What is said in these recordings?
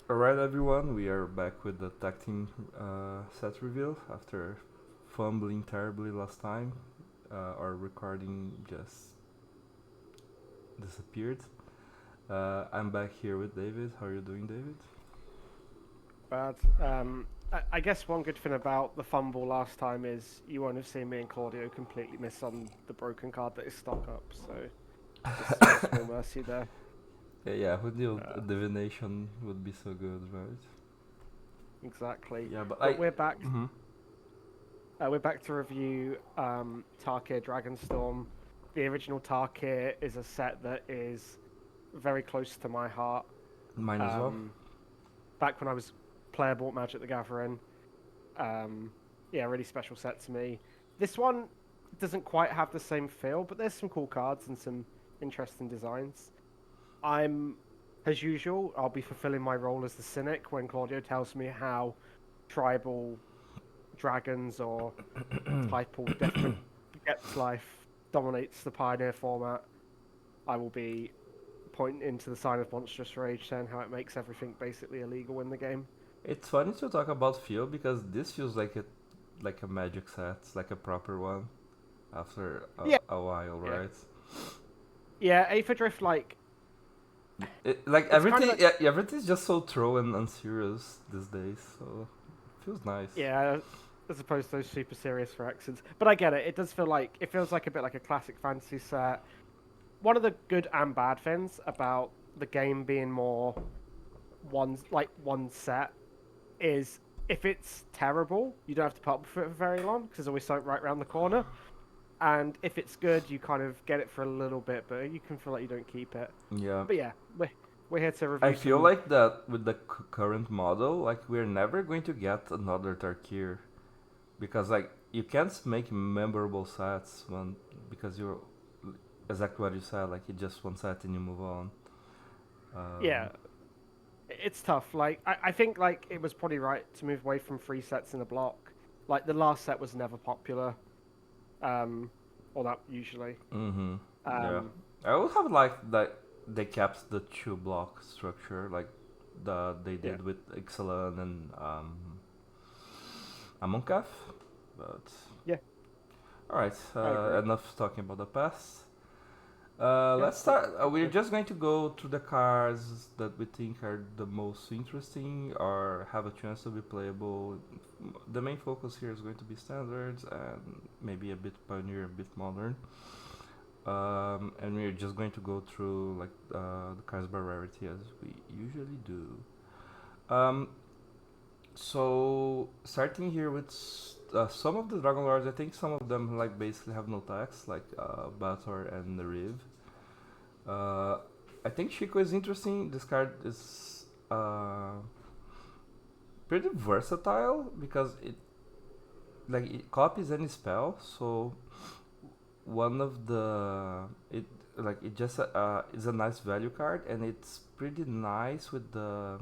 Alright, everyone, we are back with the tag team set reveal after fumbling terribly last time. Our recording just disappeared. I'm back here with David. How are you doing, David? Bad. I guess one good thing about the fumble last time is you won't have seen me and Claudio completely miss on the broken card that is stock up. So just a small mercy there. Yeah, who knew Uh, divination would be so good, right? exactly. Yeah, but But I. we're back. Mm-hmm. We're back to review Tarkir Dragonstorm. The original Tarkir is a set that is very close to my heart. Mine as well. Um, Back when I was player bought Magic the Gathering. Um, yeah, really special set to me. This one doesn't quite have the same feel, but there's some cool cards and some interesting designs. I'm, as usual, I'll be fulfilling my role as the cynic when Claudio tells me how tribal dragons or typal different Gets Life dominates the Pioneer format. I will be pointing to the sign of monstrous rage, saying how it makes everything basically illegal in the game. It's funny to talk about feel because this feels like a magic set, like a proper one after Yeah, a while, yeah, right? yeah. Aether Drift, Like it's kind of everything, like yeah, everything's just so throw and unserious these days. So it feels nice. yeah, as opposed to those super serious fractions. But I get it. It does feel like it feels like a bit like a classic fantasy set. One of the good and bad things about the game being more one set is if it's terrible, you don't have to put up with it for very long because there's always something right around the corner. And if it's good, you kind of get it for a little bit, but you can feel like you don't keep it. Yeah, But yeah, we're here to I review feel some. like that with the current model, like we're never going to get another Tarkir because like you can't make memorable sets when because you're exactly what you said. Like you just one set and you move on. Yeah, Um, it's tough. I think like it was probably right to move away from three sets in a block. Like the last set was never popular, um, or that usually. mm-hmm. Yeah, Um, I would have liked that they kept the two block structure like they yeah, did with Ixalan and Amonkaf, but yeah, alright, I agree. enough talking about the past. Yeah, Let's start. We're good. just going to go through the cards that we think are the most interesting or have a chance to be playable. The main focus here is going to be standards and maybe a bit pioneer, a bit modern. And we're just going to go through like the cards by rarity as we usually do. Um, so starting here with some of the Dragon Lords, I think some of them like basically have no tax, like Bator and the Riv. Uh, I think Chico is interesting. This card is pretty versatile because it copies any spell. So one of the it like it just is a nice value card and it's pretty nice with the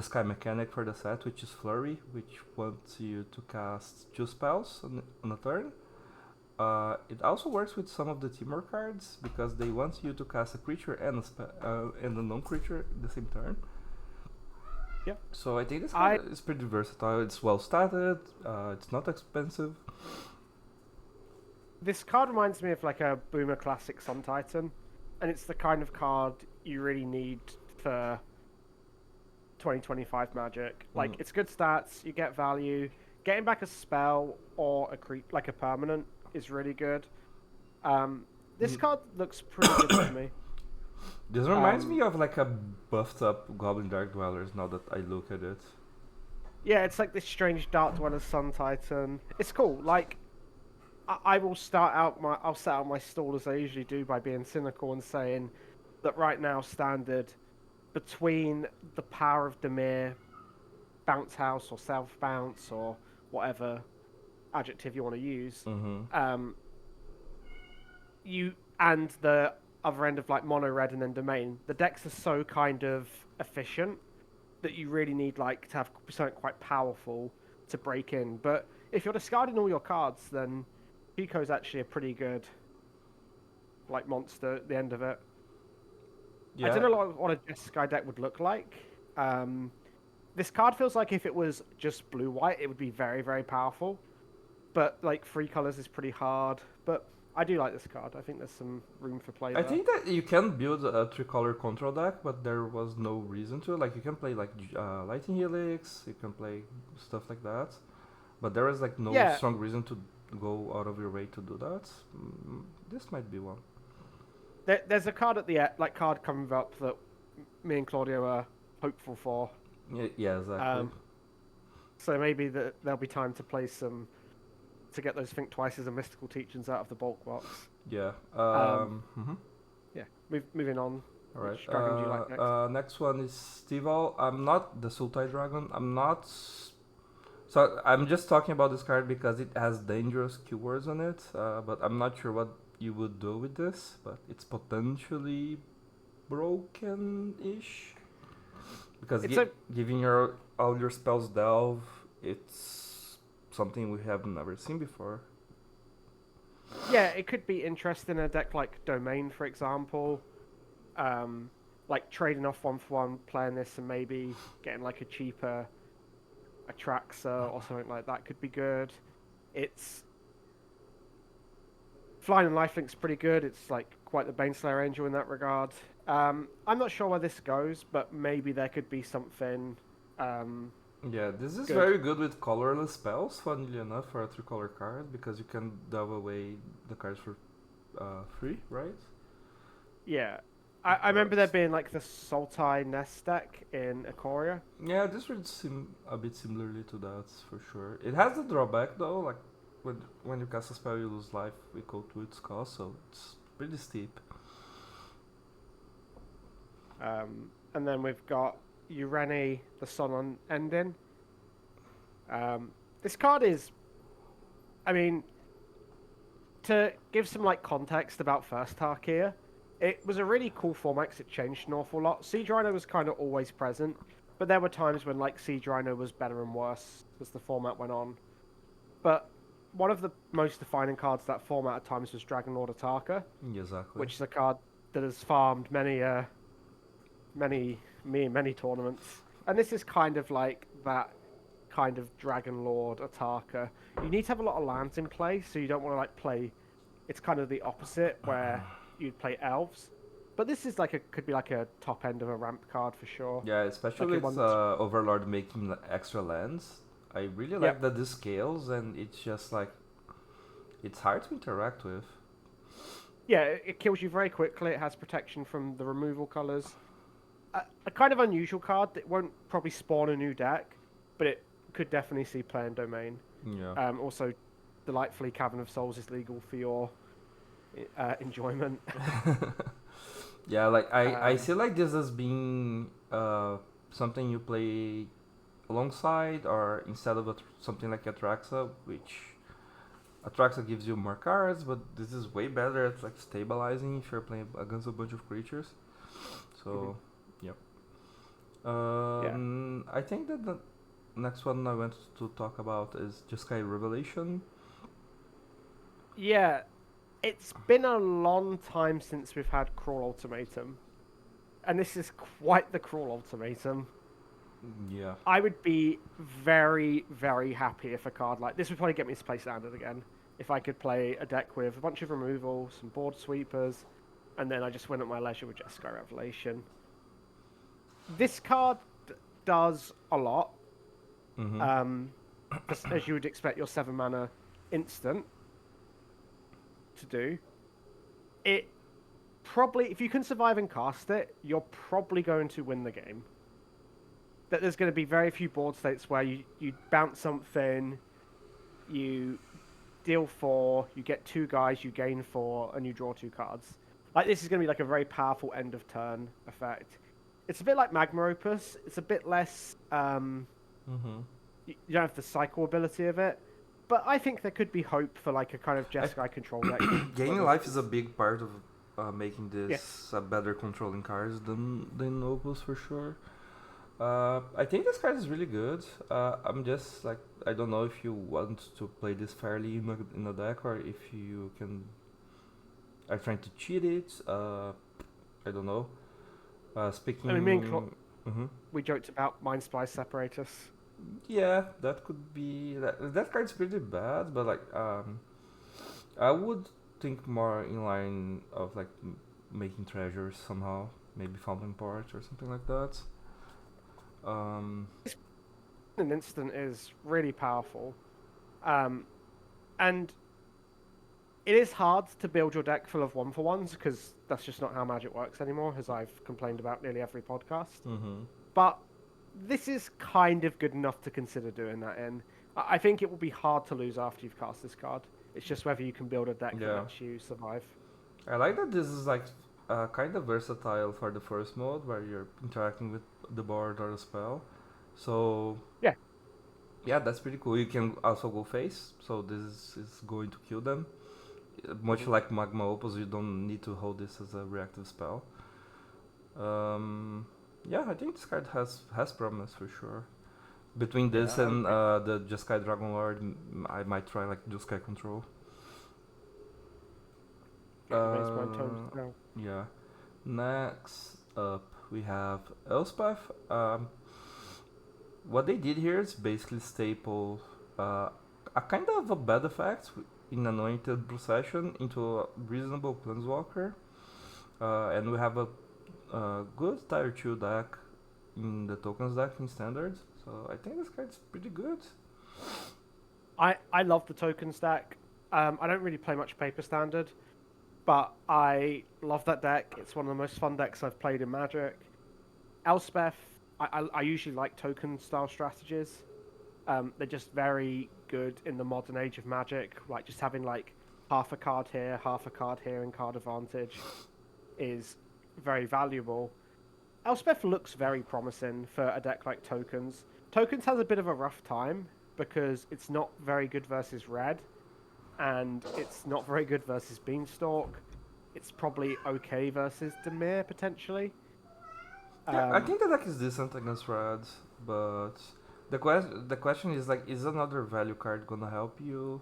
sky mechanic for the set, which is Flurry, which wants you to cast two spells on a turn. It also works with some of the teamwork cards because they want you to cast a creature and a non-creature at the same turn. Yeah, So I think this I card is pretty versatile. It's well statted. It's not expensive. this card reminds me of like a Boomer Classic Sun Titan, and it's the kind of card you really need for 2025 Magic. Mm. Like it's good stats, you get value. Getting back a spell or a creep like a permanent is really good. Um, this Mm. card looks pretty good to me. This reminds me Um, of like a buffed up Goblin Dark Dwellers. Now that I look at it. yeah, it's like this strange Dark Dweller Sun Titan. It's cool. Like I will I'll set out my stall as I usually do by being cynical and saying that right now standard between the power of Demir, bounce house or self bounce or whatever adjective you want to use, Mm-hmm. um, you and the other end of like mono red and then domain, the decks are so kind of efficient that you really need like to have something quite powerful to break in. But if you're discarding all your cards, then Pico's actually a pretty good like monster at the end of it. I Yeah. don't know what a Jeskai deck would look like. This card feels like if it was just blue-white, it would be very, very powerful. But like 3 colors is pretty hard. But I do like this card. I think there's some room for play I there. think that you can build a 3-color control deck, but there was no reason to. Like, you can play like Lightning Helix, you can play stuff like that, but there is like no Yeah, strong reason to go out of your way to do that. This might be one. there's a card at the card coming up that me and Claudio are hopeful for. Yeah, exactly. So maybe there'll be time to play some to get those Think Twice as a Mystical Teachings out of the bulk box. Yeah. Yeah. Moving on. All right. Which dragon do you like next? Next one is Steval. I'm not the Sultai Dragon. I'm not. So I'm just talking about this card because it has dangerous keywords on it. But I'm not sure what you would do with this. But it's potentially broken-ish. Because giving all your spells delve, it's something we have never seen before. Yeah, it could be interesting in a deck like Domain, for example. Like trading off 1-for-1, playing this, and maybe getting like a cheaper Atraxa or something like that could be good. It's Flying and Lifelink's pretty good. It's like quite the Baneslayer Angel in that regard. I'm not sure where this goes, but maybe there could be something. Yeah, this is good. very good with colorless spells, funnily enough, for a 3-color card, because you can delve away the cards for free, right? Yeah. I remember there being like the Sultai Nest deck in Ikoria. Yeah, this would seem a bit similarly to that, for sure. It has the drawback, though, like when you cast a spell, you lose life equal to its cost, so it's pretty steep. And then we've got Ureni, the Sun Ending. This card is, I mean, to give some like context about first Tarkir, it was a really cool format because it changed an awful lot. Siege Rhino was kind of always present, but there were times when like Siege Rhino was better and worse as the format went on. But one of the most defining cards of that format at times was Dragon Lord Ataka, Exactly. which is a card that has farmed many tournaments. And this is kind of like that kind of Dragon Lord Ataka. You need to have a lot of lands in play, so you don't want to like play. It's kind of the opposite where you'd play elves. But this is like could be like a top end of a ramp card for sure. Yeah, especially like with Overlord making extra lands. I really like that this scales, and it's just like it's hard to interact with. Yeah, it kills you very quickly. It has protection from the removal colors. A kind of unusual card that won't probably spawn a new deck, but it could definitely see play in Domain. Yeah. Also, delightfully, Cavern of Souls is legal for your enjoyment. Yeah, like I see like this as being something you play alongside or instead of something like Atraxa, which Atraxa gives you more cards, but this is way better at like stabilizing if you're playing against a bunch of creatures. So, yep. I think that the next one I want to talk about is Jeskai Revelation. Yeah, it's been a long time since we've had Crawl Ultimatum, and this is quite the Crawl Ultimatum. Yeah. I would be very, very happy if a card like this would probably get me to play Standard again. If I could play a deck with a bunch of removal, some board sweepers, and then I just went at my leisure with Jeskai Revelation. This card does a lot. As you would expect your 7 mana instant to do. It probably, if you can survive and cast it, you're probably going to win the game. That there's going to be very few board states where you bounce something, you deal 4, you get 2 guys, you gain 4, and you draw 2 cards. Like, this is going to be like a very powerful end of turn effect. It's a bit like Magma Opus. It's a bit less. You don't have the cycle ability of it, but I think there could be hope for like a kind of Jeskai control deck. Gaining life is a big part of making this a better controlling cards than Opus for sure. I think this card is really good. I'm just like, I don't know if you want to play this fairly in a deck or if you are trying to cheat it. I don't know. Speaking. I mean, Mm-hmm. We joked about Mind Splice Separatus. Yeah, that could be that card's pretty bad, but like I would think more in line of like making treasures somehow, maybe fountain port or something like that. Um, An instant is really powerful, um, and it is hard to build your deck full of 1-for-1s because that's just not how Magic works anymore, as I've complained about nearly every podcast. mm-hmm. But this is kind of good enough to consider doing that in. I think it will be hard to lose after you've cast this card. It's just whether you can build a deck that Yeah, lets you survive. I like that this is like kind of versatile for the first mode where you're interacting with the board or the spell. So Yeah. yeah, that's pretty cool. You can also go face, so this is going to kill them. Much Mhm. like Magma Opus, you don't need to hold this as a reactive spell. Um, yeah, I think this card has promise for sure. Between this Yeah, I and agree. the Jeskai Dragon Lord, I might try like Jeskai Control. Get the base burn tomes Uh, now. yeah. Next up, we have Elspeth. What they did here is basically staple a kind of a bad effect in Anointed Procession into a reasonable Planeswalker. And we have a good Tier 2 deck in the tokens deck in Standard. So I think this card's pretty good. I love the token stack. I don't really play much paper standard, but I love that deck. It's one of the most fun decks I've played in Magic. Elspeth, I usually like token style strategies. They're just very good in the modern age of Magic. Like just having like half a card here, half a card here, and card advantage is very valuable. Elspeth looks very promising for a deck like Tokens. Tokens has a bit of a rough time because it's not very good versus Red, and it's not very good versus Beanstalk. It's probably okay versus Demir potentially. Yeah, I Um, think the deck is decent against red, but the question is like, is another value card gonna help you?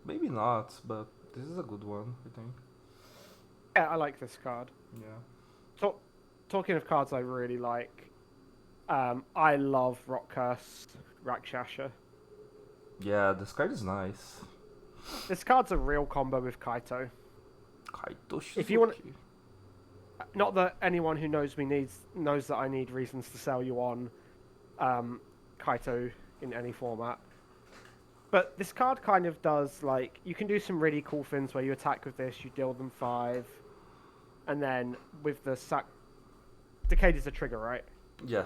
Maybe not, but this is a good one, I think. yeah, I like this card. Yeah. Talk, talking of cards I really like, I love Rock Curse Rakshasha. Yeah, this card is nice. This card's a real combo with Kaito. Kaito If you want, Shizuki. not that anyone who knows me knows that I need reasons to sell you on Kaito in any format. But this card kind of does like you can do some really cool things where you attack with this, you deal them 5, and then with the sack, Decade is a trigger, right? Yeah.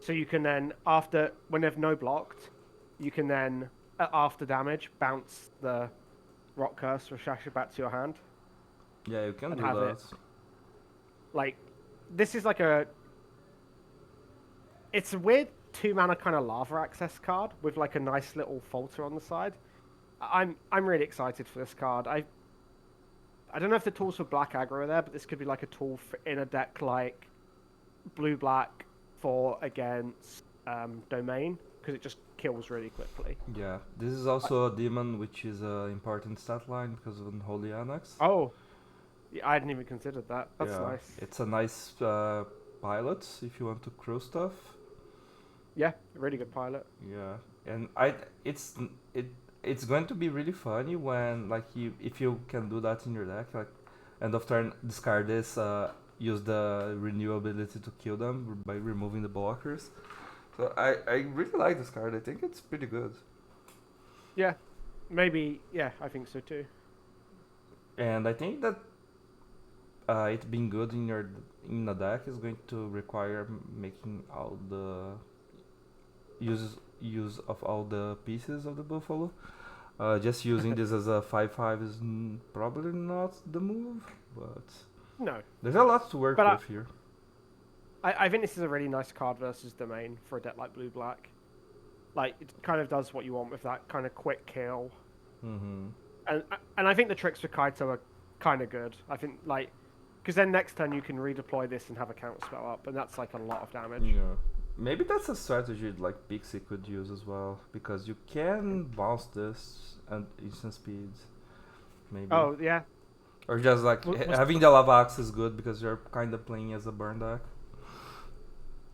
So you can then after when they've no blocked, you can then after damage bounce the Rock Curse or Shasha back to your hand Yeah, you can and do have that. it. Like this is like a it's a weird 2-mana kind of lava access card with like a nice little falter on the side. I'm really excited for this card. I don't know if the tools for black aggro are there, but this could be like a tool for, in a deck like blue black for against domain because it just kills really quickly. Yeah, this is also a demon, which is an important stat line because of Unholy Annex. Oh, yeah, I hadn't even considered that. That's Yeah, nice. it's a nice pilot if you want to crew stuff. Yeah, a really good pilot. Yeah, and it's it it's going to be really funny when like if you can do that in your deck, like end of turn discard this, use the renew ability to kill them by removing the blockers. So I really like this card. I think it's pretty good. Yeah, maybe. Yeah, I think so too. And I think that it being good in the deck is going to require making all the use of all the pieces of the buffalo. Just using this as a 5/5 is probably not the move, but No, there's a lot to work but with here. I think this is a really nice card versus domain for a deck like blue black. Like it kind of does what you want with that kind of quick kill, Mm-hmm. and I think the tricks for Kaito are kind of good. I think like because then next turn you can redeploy this and have a counter spell up, and that's like a lot of damage. Yeah. Maybe that's a strategy like Pixie could use as well, because you can bounce this at instant speeds. Maybe. Oh yeah, Or just like was having the lava axe is good because you're kind of playing as a burn deck.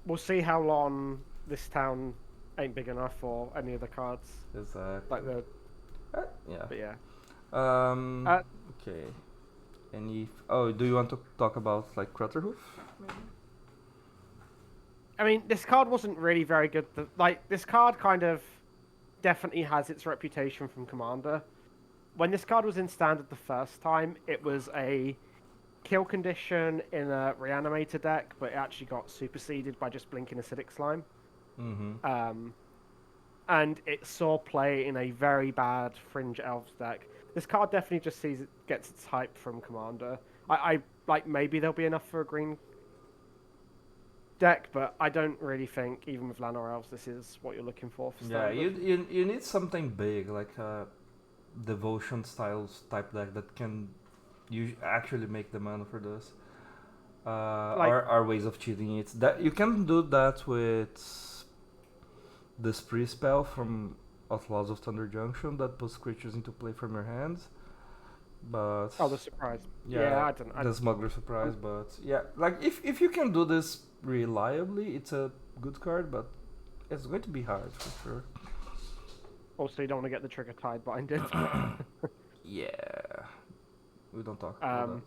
we'll see how long this town ain't big enough for any of the cards. Exactly. Like the, Yeah. but yeah. Um. Uh, Okay. Oh, do you want to talk about like Crutterhoof? Maybe. I mean, this card wasn't really very good. Like, this card kind of definitely has its reputation from Commander. When this card was in Standard the first time, it was a kill condition in a Reanimator deck, but it actually got superseded by just blinking Acidic Slime. Mm-hmm. And it saw play in a very bad Fringe Elves deck. This card definitely just gets its hype from Commander. I like maybe there'll be enough for a green deck, but I don't really think even with Llanowar Elves this is what you're looking for Yeah, Standard. you need something big like a devotion styles type deck that can you actually make the mana for this. Like, Are ways of cheating it. That you can do that with the spree spell from Outlaws of Thunder Junction that puts creatures into play from your hands. But oh, the surprise. yeah, I don't. the smuggler surprise. But yeah, like if you can do this reliably, it's a good card. But it's going to be hard for sure. Also, you don't want to get the trigger tied binded. Yeah, we don't talk about that.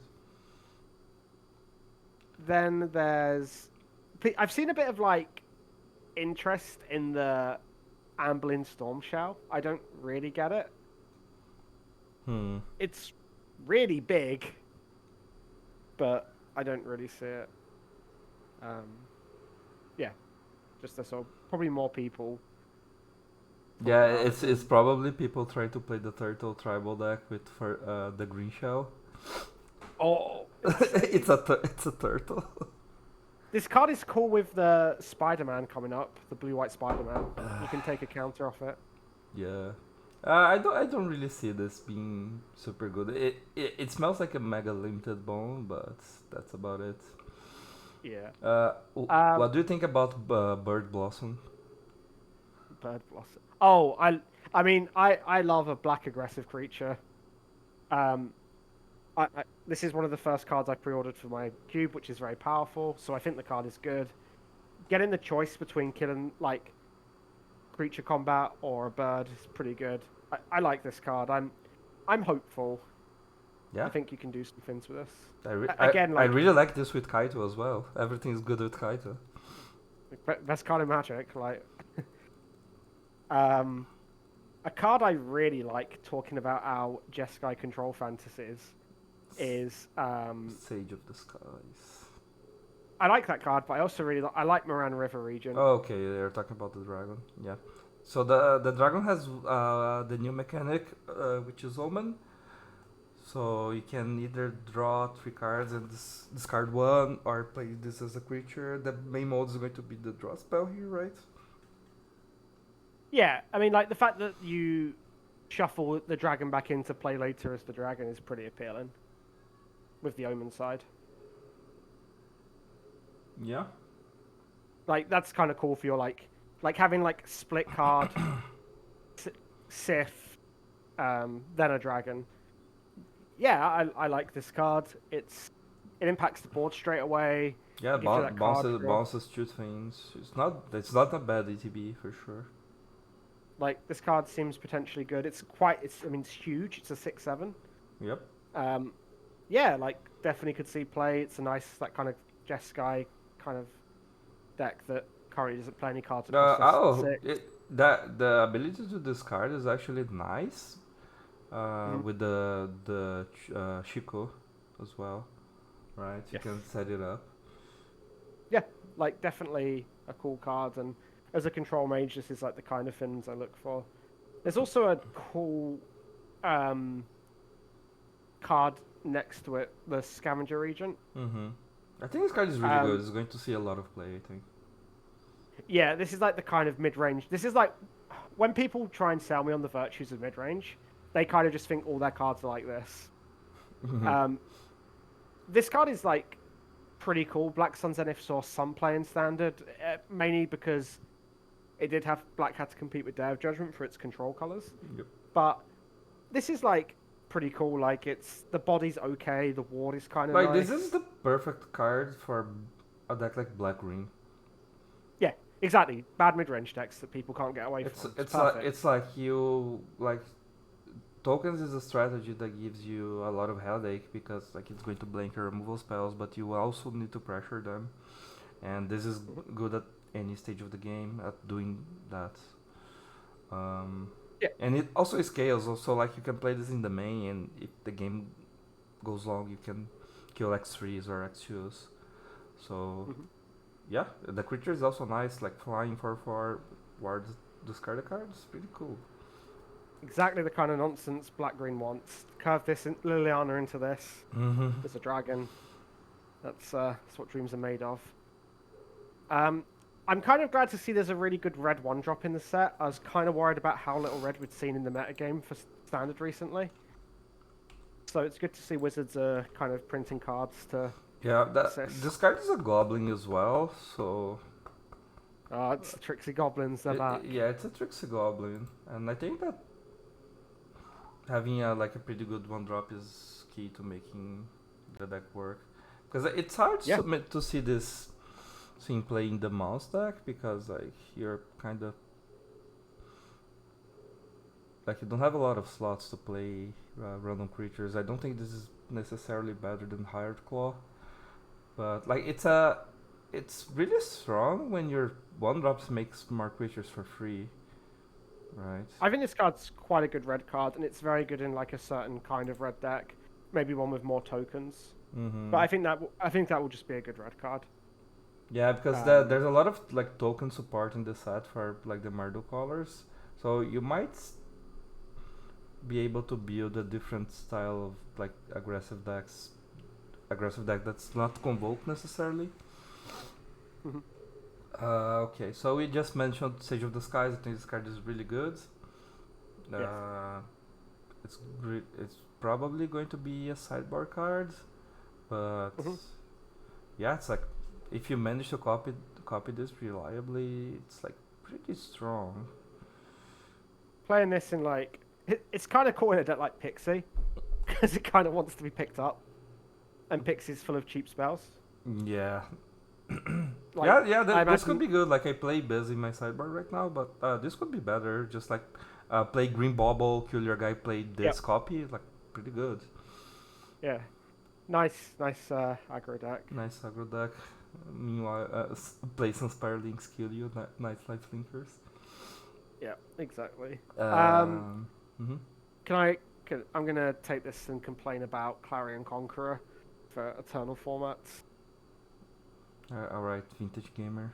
Then there's, I've seen a bit of like interest in the Amblin Storm Shell. I don't really get it. It's really big, but I don't really see it. Yeah, just that's all. Probably more people. Yeah, it's probably people trying to play the turtle tribal deck with the green shell. Oh, It's a turtle. this card is cool with the Spider-Man coming up, the blue-white Spider-Man. You can take a counter off it. Yeah. I don't really see this being super good. It smells like a mega limited bone, but that's about it. Yeah. What do you think about Bird Blossom? Bird Blossom. Oh, I mean, I love a black aggressive creature. This is one of the first cards I pre-ordered for my cube, which is very powerful. So I think the card is good. Getting the choice between killing like creature combat or a bird is pretty good. I like this card. I'm hopeful. Yeah. I think you can do some things with this. I really like this with Kaito as well. Everything is good with Kaito. Best card in Magic, like. A card I really like talking about our Jeskai control fantasies is Sage of the Skies. I like that card, but I also I like Moran River region. Oh, okay, they're talking about the dragon. Yeah. So the dragon has the new mechanic, which is Omen. So you can either draw 3 cards and discard 1, or play this as a creature. The main mode is going to be the draw spell here, right? Yeah, I mean, like the fact that you shuffle the dragon back into play later as the dragon is pretty appealing. With the Omen side. Yeah. Like that's kind of cool for your like having like split card, Sith, then a dragon. Yeah, I like this card. It impacts the board straight away. Yeah, bounces 2 things. It's not a bad ETB for sure. Like this card seems potentially good. It's huge. It's a 6/7. Yep. Yeah, like definitely could see play. It's a nice that kind of Jeskai kind of deck that currently doesn't play any cards. The ability to discard is actually nice. With the Shiko as well, right? You can set it up. Yeah, like definitely a cool card, and as a control mage, this is like the kind of things I look for. There's also a cool card next to it, the Scavenger Regent. I think this card is really good. It's going to see a lot of play, I think. Yeah, this is like the kind of mid-range. This is like when people try and sell me on the virtues of mid-range, they kind of just think all their cards are like this. This card is like pretty cool. Black Sun Zenith saw some play in Standard, mainly because it did have Black had to compete with Day of Judgment for its control colors. Yep. But this is like pretty cool. Like the body's okay, the ward is kind of like nice. This is the perfect card for a deck like Black Green. Exactly, bad mid-range decks that people can't get away from. It's perfect. it's like you like tokens is a strategy that gives you a lot of headache because like it's going to blank your removal spells, but you also need to pressure them, and this is Mhm. good at any stage of the game at doing that. Um, Yeah. and it also scales. Also, like you can play this in the main, and if the game goes long, you can kill X3s or X2s. So Mhm. yeah, the creature is also nice, like flying 4/4 wards discard a card. It's pretty cool. Exactly the kind of nonsense black-green wants. Curve this Liliana into this. Mm-hmm. There's a dragon. That's what dreams are made of. Um, I'm kind of glad to see there's a really good red one drop in the set. I was kind of worried about how little red we'd seen in the metagame for standard recently. So it's good to see Wizards are kind of printing cards to Yeah, that assist. this card is a goblin as well, so It's the Trixie Goblins, they're back. yeah, it's a tricksy goblin, and I think that having a like a pretty good one drop is key to making the deck work. Because it's hard Yeah, to see this thing play in the mouse deck because like you're kind of like you don't have a lot of slots to play random creatures. I don't think this is necessarily better than Hired Claw, but like it's really strong when your one drops make smart creatures for free, right? I think this card's quite a good red card, and it's very good in like a certain kind of red deck, maybe one with more tokens. But Mm-hmm. I think that will just be a good red card. Yeah, because Um, there's a lot of like token support in the set for like the Marduk colors, so you might be able to build a different style of like aggressive deck that's not convoke necessarily. mhm. Okay, so we just mentioned Sage of the Skies. I think this card is really good. Yes. Uh, it's probably going to be a sideboard card, but Mhm. yeah, it's like if you manage to copy this reliably, it's like pretty strong. Playing this in like it's kind of cool in a deck like Pixie because it kind of wants to be picked up, and Pixie's full of cheap spells. Yeah, Like yeah. I This could imagine, be good. Like I play Biz in my sideboard right now, but this could be better. Just like play Green Bauble, kill your guy, play yeah, this copy. Like pretty good. yeah, nice aggro deck. Nice aggro deck. Meanwhile, play some Spirelings, kill you. Nice life linkers. Yeah, exactly. Um, Um, mhm. can I? I'm gonna take this and complain about Clarion Conqueror for Eternal formats. Alright, vintage gamer.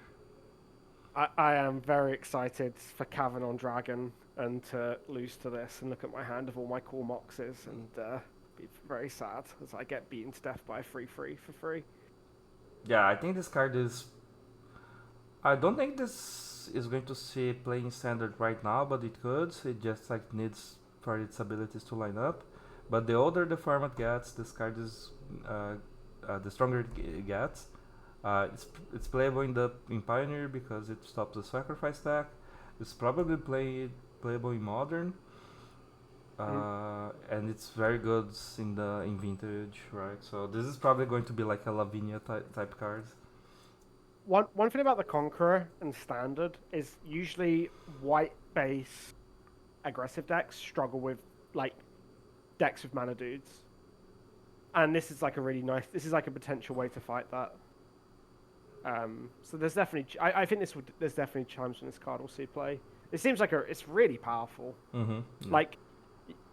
I am very excited for Cavern on Dragon and to lose to this and look at my hand of all my cool moxes and be very sad as I get beaten to death by a free for free. Yeah, I think this card is. I don't think this is going to see it playing standard right now, but it could. It just like needs for its abilities to line up. But the older the format gets, this card is uh, the stronger it gets. It's playable in Pioneer because it stops the sacrifice stack. It's probably playable in Modern, Mm. and it's very good in Vintage, right? So this is probably going to be like a Lavinia type card. One thing about the Conqueror and Standard is usually white base aggressive decks struggle with like decks with mana dudes, and this is like a really nice. This is like a potential way to fight that. So there's definitely, I think there's definitely times when this card will see play. It seems like it's really powerful. Mm-hmm. Yeah. Like,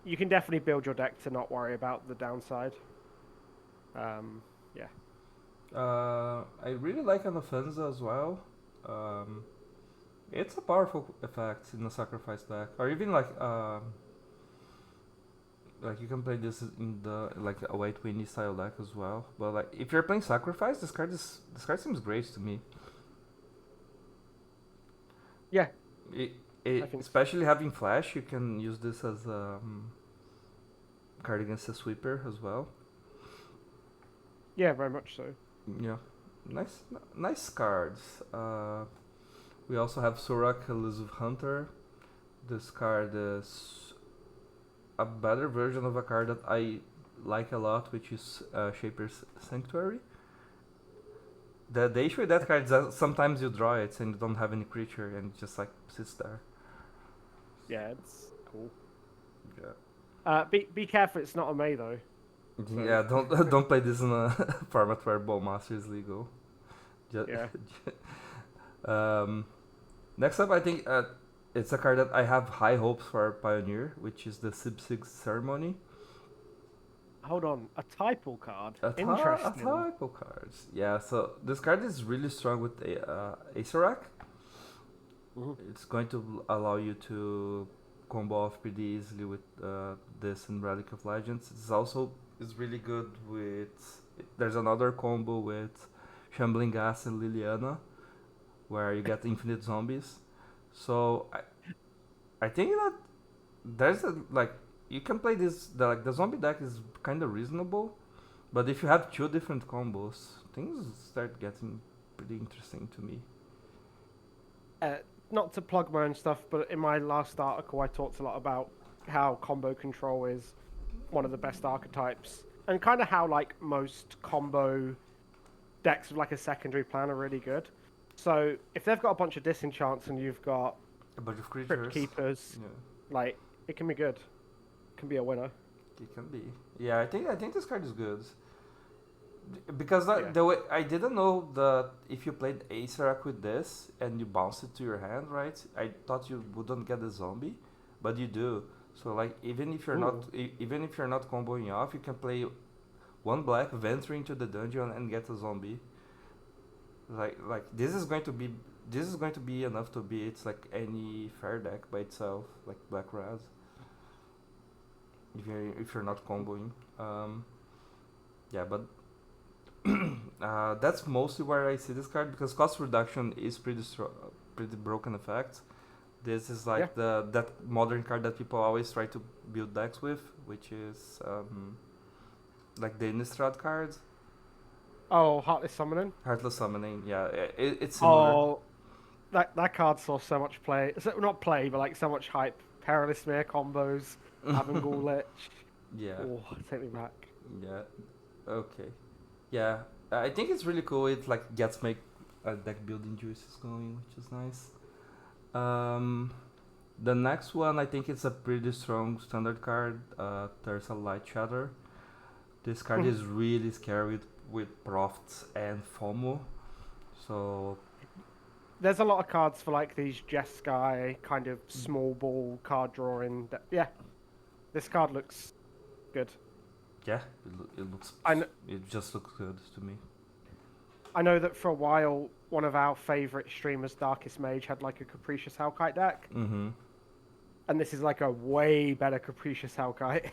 you can definitely build your deck to not worry about the downside. Yeah. I really like an offensa as well. Um, it's a powerful effect in a sacrifice deck, or even like you can play this in the like a white windy style deck as well. But like if you're playing sacrifice, this card seems great to me. Yeah, It, I think so. especially having flash, you can use this as a card against a sweeper as well. Yeah, very much so. Yeah, nice cards. We also have Surak, Elusive Hunter. This card is a better version of a card that I like a lot, which is Shaper's Sanctuary. The issue with that card is that sometimes you draw it and you don't have any creature and it just like sits there. Yeah, it's cool. Yeah. Be careful, it's not a May though. So, Yeah, don't don't play this in a format where Bowmaster is legal. Just, yeah. um, next up, I think it's a card that I have high hopes for Pioneer, which is the Sib Six Ceremony. Hold on, a typo card. A Interesting. typo cards. Yeah, so this card is really strong with Acerak. Mhm. It's going to allow you to combo off pretty easily with this and Relic of Legends. It's also is really good with. There's another combo with Shambling Gas and Liliana, where you get infinite zombies. So I think that there's a like you can play this the zombie deck is kind of reasonable, but if you have two different combos, things start getting pretty interesting to me. Not to plug my own stuff, but in my last article, I talked a lot about how combo control is one of the best archetypes, and kind of how like most combo decks with like a secondary plan are really good. So if they've got a bunch of disenchants and you've got A bunch of Crypt creatures. Keepers, Yeah, like it can be good. It can be a winner. it can be. Yeah, I think this card is good. Because Yeah. the way I didn't know that if you played Acerak with this and you bounce it to your hand, right? I thought you wouldn't get the zombie, but you do. So like even if you're Ooh. even if you're not comboing off, you can play one black, venture into the dungeon and get a zombie. Like this is going to be enough to beat like any fair deck by itself, like black red. If you're not comboing, yeah, but that's mostly where I see this card because cost reduction is pretty broken effect. This is Yeah. like that modern card that people always try to build decks with, which is like the Innistrad cards. Oh, Heartless Summoning. Heartless Summoning, yeah, it's similar. Oh, that card saw so much play. So, not play, but like so much hype. Perilous Smear combos, Avangul Lich. Yeah, Oh, take me back. yeah, okay, yeah. I think it's really cool. It like gets my deck building juices going, which is nice. Um, the next one I think it's a pretty strong standard card. There's a Light Shatter. This card is really scary with Profts and FOMO. So There's a lot of cards for like these Jeskai kind of small ball card drawing. Yeah, this card looks good. yeah, it looks. It just looks good to me. I know that for a while, one of our favorite streamers, Darkest Mage, had like a Capricious Hellkite deck, Mm-hmm. and this is like a way better Capricious Hellkite.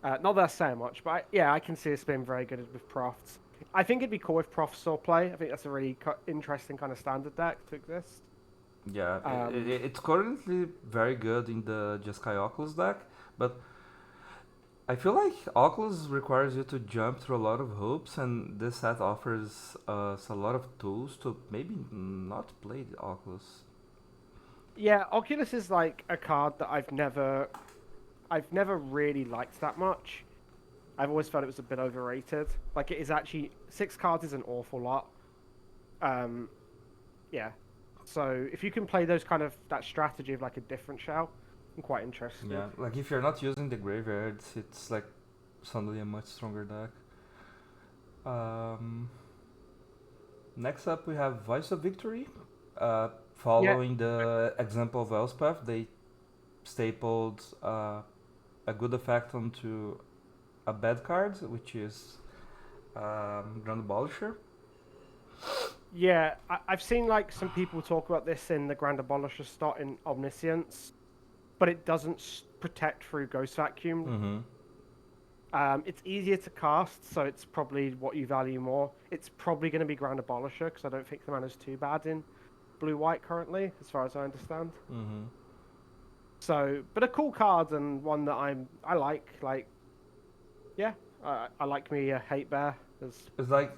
Not that I say much, but I can see us being very good with Profts. I think it'd be cool if Profts saw play. I think that's a really interesting kind of standard deck to exist. Yeah, Um, it's currently very good in the Jeskai Oculus deck, but I feel like Oculus requires you to jump through a lot of hoops, and this set offers us a lot of tools to maybe not play the Oculus. Yeah, Oculus is like a card that I've never really liked that much. I've always felt it was a bit overrated. Like it is actually 6 cards is an awful lot. Yeah. So if you can play those kind of that strategy of like a different shell, I'm quite interested. Yeah, like if you're not using the graveyards, it's like suddenly a much stronger deck. Next up, we have Voice of Victory. Following the example of Elspeth, they stapled a good effect onto a bad card, which is Grand Abolisher. Yeah, I've seen like some people talk about this in the Grand Abolisher slot in Omniscience, but it doesn't protect through Ghost Vacuum. Mm-hmm. It's easier to cast, so it's probably what you value more. It's probably going to be Grand Abolisher because I don't think the mana's too bad in blue-white currently, as far as I understand. Mm-hmm. So, but a cool card and one that I like. Like, yeah, I like me a Hate Bear. It's like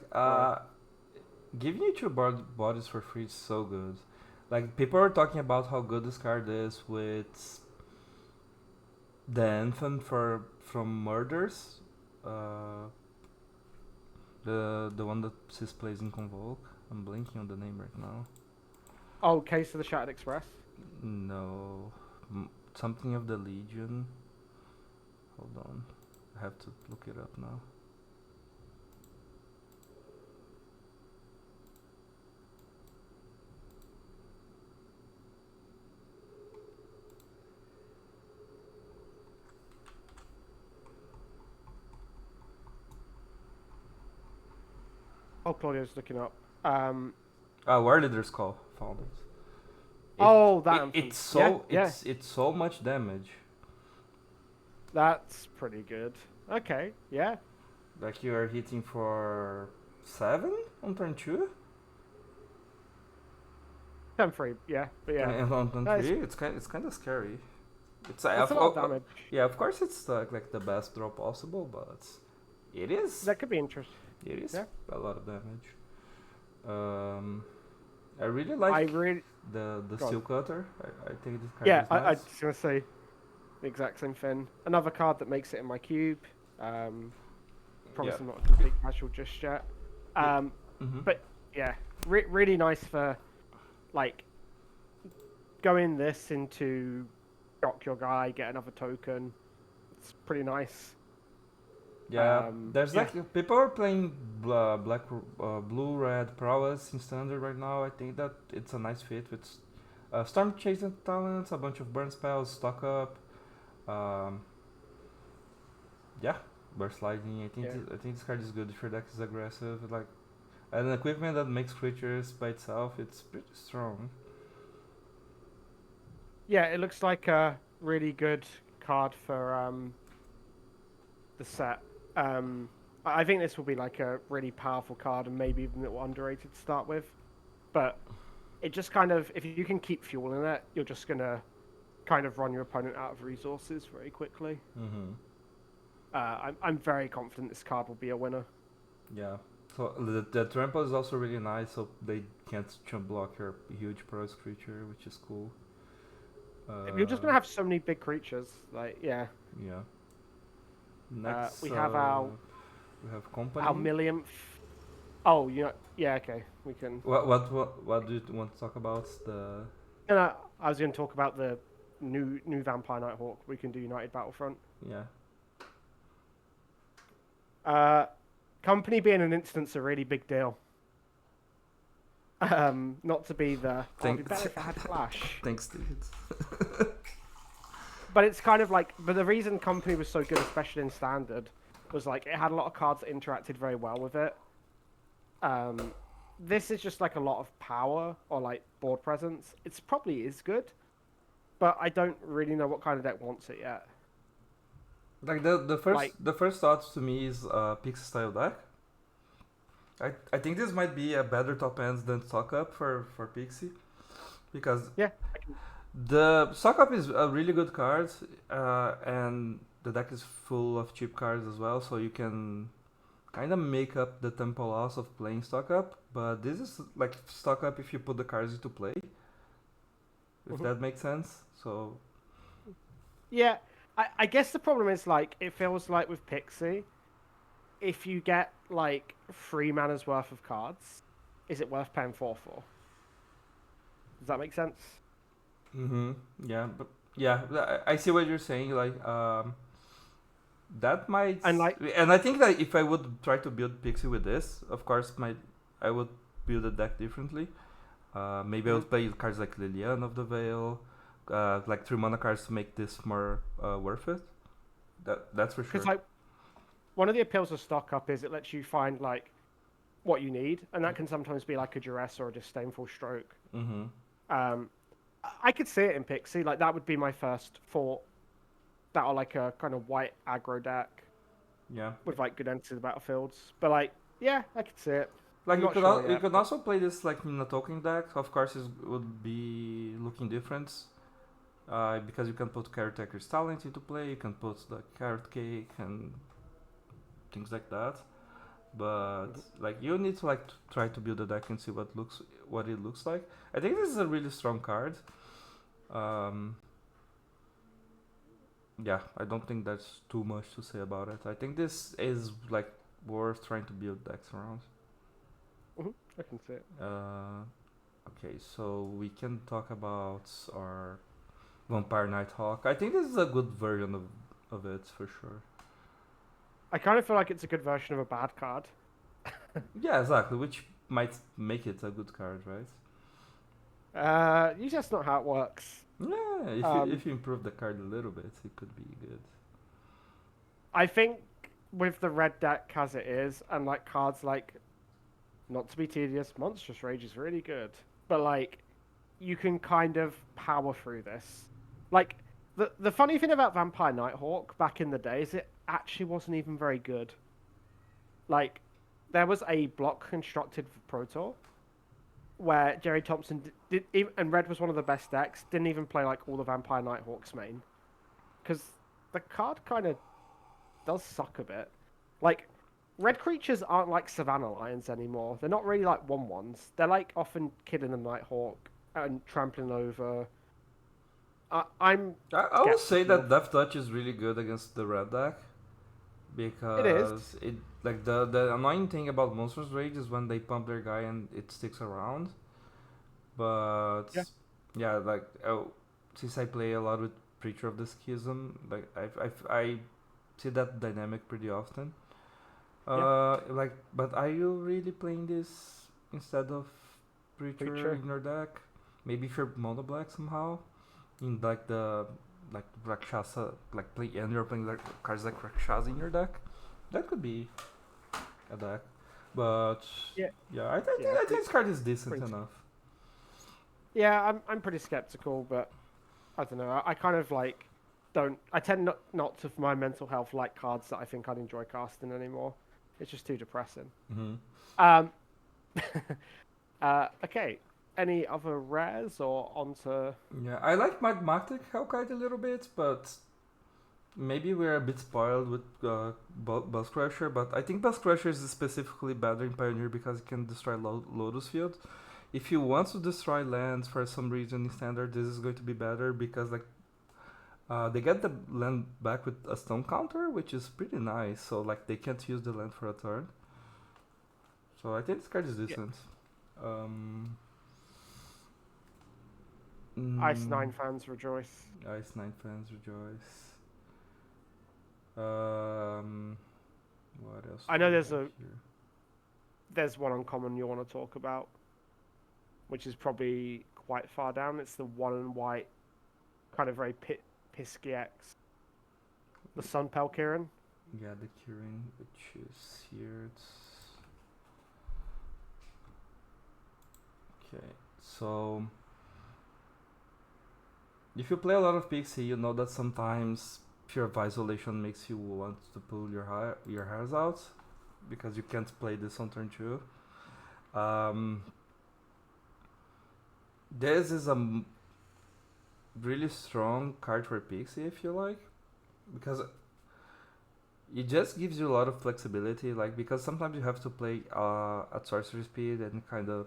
giving you two bodies for free is so good. Like people are talking about how good this card is with the anthem from Murders. The one that Sis plays in Convoke. I'm blanking on the name right now. Oh, Case of the Shattered Express. No, something of the Legion. Hold on, I have to look it up now. Oh, Claudio's looking up. War Leader's Call. Found it. Oh, that anthem. It's Yeah, so yeah. it's so much damage. That's pretty good. Okay, yeah. Like you are hitting for 7 on turn 2, Turn 3, yeah, but yeah. and on turn That is, 3 it's kind of scary. It's that's a lot of damage. yeah, of course it's like the best draw possible, but it is That could be interesting. it is Yeah. a lot of damage. I really like the Steel Cutter. I think this card Yeah, is I nice. was gonna say the exact same thing. Another card that makes it in my cube. Promise I'm not a complete casual just yet. But yeah, really nice for like going this into shock your guy, get another token. It's pretty nice. Yeah, there's like people are playing blue red prowess in standard right now. I think that it's a nice fit with storm chasing talents, a bunch of burn spells, stock up. Yeah, burst lightning. I think this card is good if your deck is aggressive. Like an equipment that makes creatures by itself, it's pretty strong. Yeah, it looks like a really good card for the set. I think this will be like a really powerful card and maybe even a little underrated to start with. But it just kind of, if you can keep fueling it, you're just going to kind of run your opponent out of resources very quickly. I'm very confident this card will be a winner. Yeah. So the trample is also really nice, so they can't chump block your huge prowess creature, which is cool. You're just going to have so many big creatures. Like, yeah. Yeah. Next, we have our company. Our millionth. Oh, yeah, okay, we can. What do you want to talk about? No, I was going to talk about the new Vampire Nighthawk. We can do United Battlefront. Yeah. Company being an instant's a really big deal. Not to be the. It'd be better if it had flash. Thanks, dude. But it's kind of like, but the reason Company was so good, especially in Standard, was like it had a lot of cards that interacted very well with it. This is just like a lot of power or like board presence. It's probably is good, but I don't really know what kind of deck wants it yet. Like the first thought to me is Pixie style deck. I think this might be a better top end than Stock Up for Pixie, because the Stock Up is a really good card, and the deck is full of cheap cards as well, so you can kind of make up the tempo loss of playing Stock Up. But this is like Stock Up if you put the cards into play, if that makes sense. So yeah, I guess the problem is like it feels like with Pixie, if you get like 3 mana's worth of cards, is it worth paying 4 for? Does that make sense? Yeah, but yeah, I see what you're saying. Like that might, and I think that if I would try to build Pixie with this, of course, I would build a deck differently. Maybe I would play cards like Lilian of the Veil, like 3 mana cards to make this more worth it. That's for sure. Because like one of the appeals of Stock Up is it lets you find like what you need, and that can sometimes be like a duress or a disdainful stroke. I could see it in Pixie. Like that would be my first thought. That or like a kind of white aggro deck. Yeah. With like good entry to the battlefields, but like yeah, I could see it. Like you could also play this like in a token deck. Of course, it would be looking different. Because you can put Caretaker's Talent into play, you can put the Carrot Cake and things like that. But like you need to like try to build a deck and see what it looks like. I think this is a really strong card. Yeah, I don't think there's too much to say about it. I think this is like worth trying to build decks around. I can see it. Okay, so we can talk about our Vampire Nighthawk. I think this is a good version of it for sure. I kind of feel like it's a good version of a bad card. Yeah, exactly, which might make it a good card, right? Usually that's not how it works. Yeah, Um, if you improve the card a little bit, it could be good. I think with the red deck as it is, and like cards like, not to be tedious, Monstrous Rage is really good, but like you can kind of power through this. Like the funny thing about Vampire Nighthawk back in the day is it actually wasn't even very good. Like there was a block constructed for Pro Tour where Jerry Thompson and Red was one of the best decks. Didn't even play like all the Vampire Nighthawks main because the card kind of does suck a bit. Like red creatures aren't like Savannah Lions anymore. They're not really like 1/1s. They're like often killing a Nighthawk and trampling over. I'm I will say skeptical that of. Death Touch is really good against the red deck It is. because it like the annoying thing about Monsters Rage is when they pump their guy and it sticks around. But Yeah. yeah, like since I play a lot with Preacher of the Schism, like I see that dynamic pretty often. Yeah. Like, but are you really playing this instead of Preacher Preacher. in your deck? Maybe if you're mono black somehow, in like the like Rakshasa, like play and you're playing like cards like Rakshasa in your deck, that could be a deck. But Yeah. yeah, Yeah. I think this card is decent Pretty. enough. Yeah. I'm pretty skeptical, but I don't know. I kind of like don't. I tend not to, for my mental health, like cards that I think I'd enjoy casting anymore. It's just too depressing. Hmm. Um. Okay. Any other rares or onto? Yeah, I like Magmatic Hellkite a little bit, but maybe we're a bit spoiled with Buzz Crusher. But I think Buzz Crusher is specifically better in Pioneer because it can destroy Lotus Field. If you want to destroy lands for some reason in Standard, this is going to be better because like they get the land back with a stone counter, which is pretty nice. So like they can't use the land for a turn. So I think this card is Yeah. decent. Um, Ice mm, Nine fans rejoice. Ice Nine fans rejoice. Um, what else I do know we have here? there's one uncommon you want to talk about, which is probably quite far down. It's the one and white, kind of very pisky X. The Sun Pelkirin. Yeah, the curing, which is here. It's okay. So if you play a lot of Pixie, you know that sometimes Fear of Isolation makes you want to pull your hairs out because you can't play this on turn two. Um, this is a really strong card for Pixie if you like, because it just gives you a lot of flexibility. Like because sometimes you have to play at sorcery speed and kind of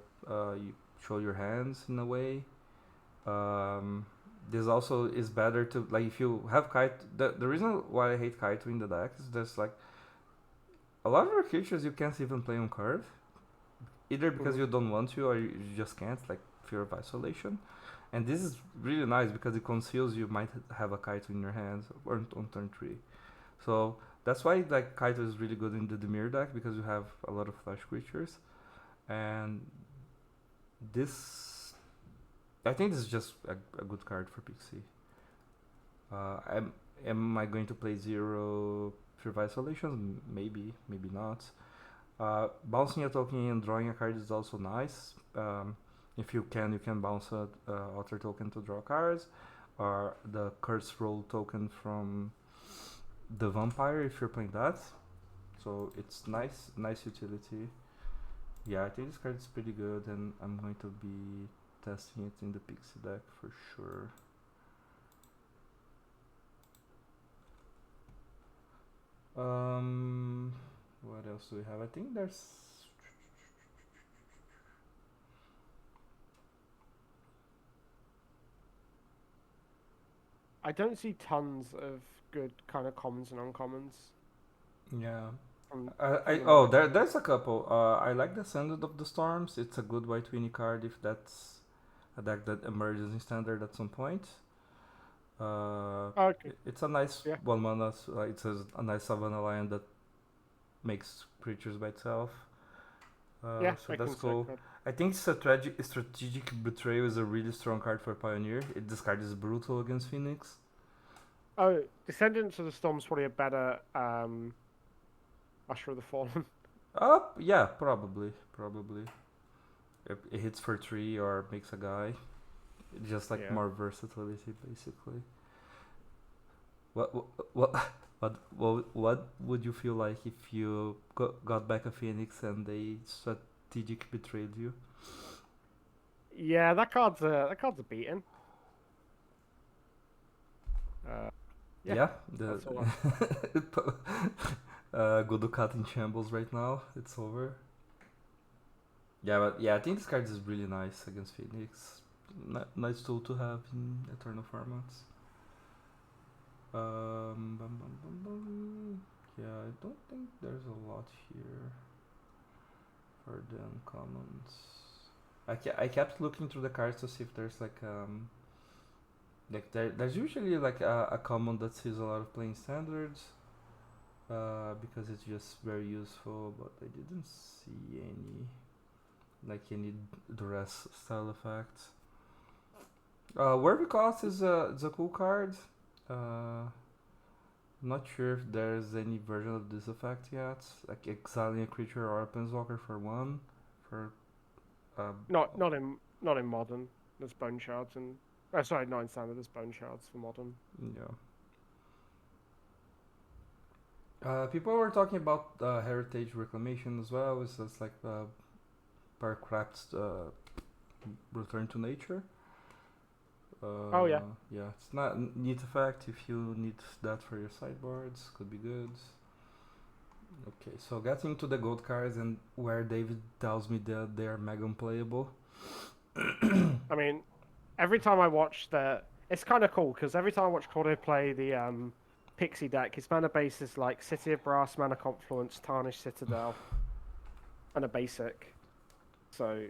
you show your hands in a way. Um, this also is better to like if you have kite. The reason why I hate kite in the deck is there's like a lot of your creatures you can't even play on curve, either because Mm-hmm. you don't want to or you just can't, like fear of isolation. And this is really nice because it conceals you might have a kite in your hands or on turn three. So that's why like Kaito is really good in the Demir deck because you have a lot of flash creatures, and this I think this is just a good card for Pixie. Am I going to play zero Fear Isolation? Maybe, maybe not. Bouncing a token and drawing a card is also nice. If you can bounce a Otter token to draw cards, or the Curse Roll token from the Vampire if you're playing that. So it's nice utility. Yeah, I think this card is pretty good, and I'm going to be testing it in the Pixie deck for sure. What else do we have? I think there's. I don't see tons of good kind of commons and uncommons. Yeah. There's a couple. I like the Ascendant of the Storms. It's a good white Winnie card if that's a deck that emerges in standard at some point. Okay. It's a nice Yeah. 1 mana. It's a nice Savannah Lion that makes creatures by itself. Yeah, So I that's can cool. check that. I think strategic Betrayal is a really strong card for Pioneer. This card is brutal against Phoenix. Oh, Descendants of the Storm's probably a better Usher of the Fallen. Yeah, probably. It hits for 3 or makes a guy. Just like Yeah. more versatility, basically. What what what would you feel like if you got back a Phoenix and they strategic betrayed you? Yeah, that card's a beating. Yeah, Yeah, the that's all. Godokat in shambles right now. It's over. Yeah, but yeah, I think this card is really nice against Phoenix. Nice tool to have in Eternal formats. Bum, bum, bum, bum. Yeah, I don't think there's a lot here for the uncommons. I kept looking through the cards to see if there's there's usually like a common that sees a lot of playing standards. Because it's just very useful, but I didn't see any duress style effects. Worthy Cost is a cool card. Not sure if there's any version of this effect yet, like exiling a creature or a planeswalker for 1 for Not in modern. There's bone shards and sorry, not in standard. There's bone shards for modern. yeah. People were talking about heritage reclamation as well. It's just like Parkcraft's return to nature. Oh yeah. Yeah, it's not neat effect. If you need that for your sideboards, could be good. Okay, so getting to the gold cards and where David tells me that they are mega unplayable. I mean, every time I watch it's kind of cool because every time I watch Claudio play the Pixie deck, his mana base is like City of Brass, Mana Confluence, Tarnished Citadel, and a basic. So,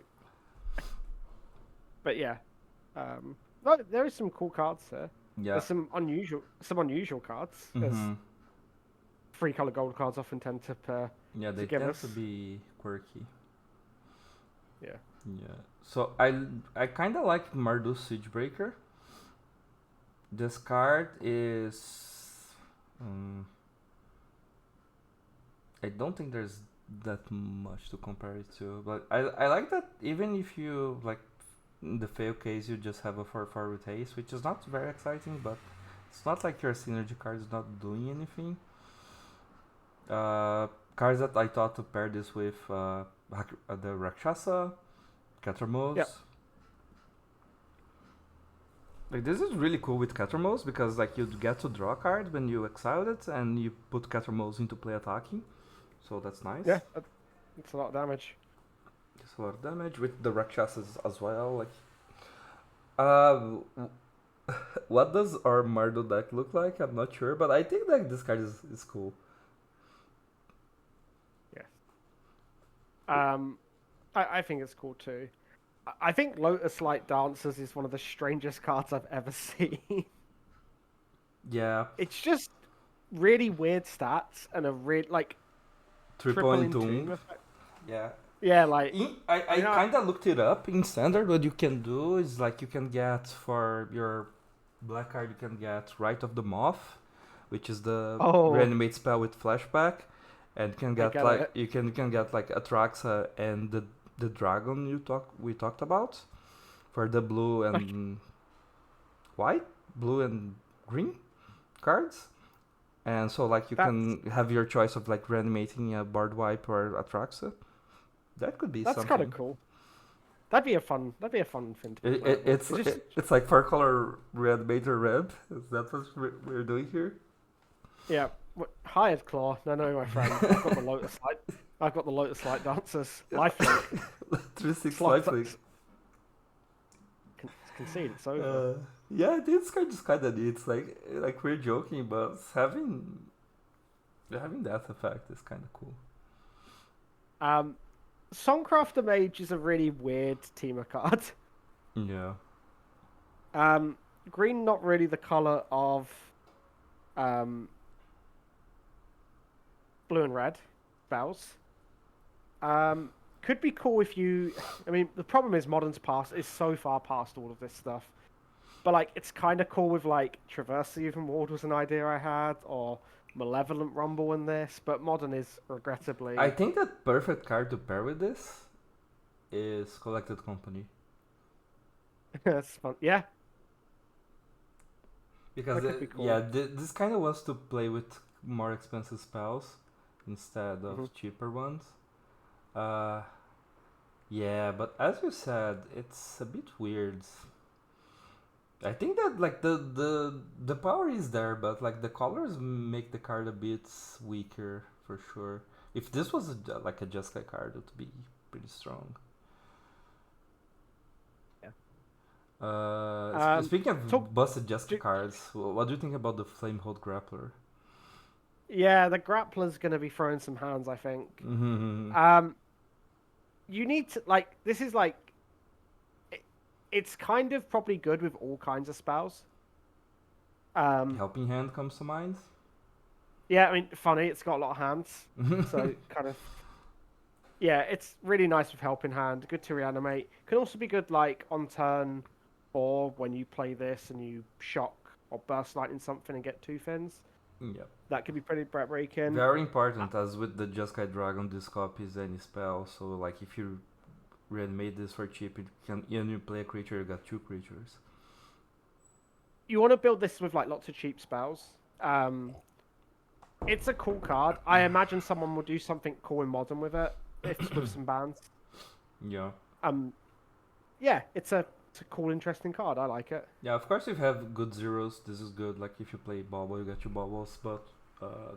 but yeah, there is some cool cards there. Yeah. There's some unusual cards. Mm-hmm. 3-color gold cards often tend to pair. Yeah, they give tend us. to be quirky. Yeah. Yeah. So I kind of like Mardu's Siegebreaker. This card is. I don't think there's that much to compare it to, but I like that even if you like in the fail case you just have a 4/4 with haste, which is not very exciting, but it's not like your synergy card is not doing anything. Cards that I thought to pair this with the Rakshasa, Catermos. Yep. Like this is really cool with Catermos because like you get to draw a card when you exile it and you put Catermos into play attacking. So that's nice. Yeah, it's a lot of damage. It's a lot of damage with the Rakshasas as well. Like, what does our Mardu deck look like? I'm not sure, but I think like this card is cool. Yeah. I think it's cool too. I think Lotus Light Dancers is one of the strangest cards I've ever seen. Yeah. It's just really weird stats and a real like triple Entomb. Yeah. Yeah, like I kind of looked it up in standard. What you can do is like you can get for your black card, you can get Rite of the Moth, which is the reanimate spell with flashback, and can get like you can get like Atraxa and the dragon we talked about for the blue and white, blue and green cards. And so like you can have your choice of like reanimating a Bard Wipe or Atraxa. That could be something. That's kind of cool. That'd be a fun thing to play. It's like 4-color reanimator red. Is that what we're doing here? Yeah. Hired Claw. No, my friend. I've got the Lotus Light. I've got the Lotus Light Dancers. Lifelink. 3/6 lifelink. Concede. It's over. Yeah, this card is kind of neat. It's like we're joking, but having Having that effect is kind of cool. Songcrafter Mage is a really weird team of cards. Yeah. Green not really the color of um, blue and red spells. Could be cool if you. I mean, the problem is Modern's past is so far past all of this stuff. But like, it's kind of cool with like Traverse the Even Ward was an idea I had, or Malevolent Rumble in this. But Modern is I regrettably. think that perfect card to pair with this is Collected Company. It's fun. Yeah, Because that could be cool. yeah, this kind of wants to play with more expensive spells instead of Hmm. cheaper ones. Uh, yeah, but as you said, it's a bit weird. I think that like the power is there, but like the colors make the card a bit weaker for sure. If this was like a Jessica card, it would be pretty strong. Yeah. Speaking Talk. of busted Jessica do- cards, what do you think about the Flamehold Grappler? Yeah, the grappler's going to be throwing some hands, I think. Mm-hmm. Um, you need to like this is like it, it's kind of probably good with all kinds of spells. Um, Helping Hand comes to mind. yeah, I mean, funny, it's got a lot of hands, so kind of yeah, it's really nice with helping hand. Good to reanimate. Can also be good like on turn 4 when you play this and you shock or burst lightning something and get 2 fins. Yeah. That could be pretty breaking. Very important, as with the Jeskai Dragon, this copies any spell. So, like, if you reanimate this for cheap, it can, when you play a creature, you got 2 creatures. You want to build this with like lots of cheap spells. It's a cool card. I imagine someone will do something cool in modern with it, if with some bans. Yeah. Um, yeah, it's a cool, interesting card. I like it. Yeah, of course, if you have good zeros, this is good. Like, if you play Bobble, you got 2 bubbles. But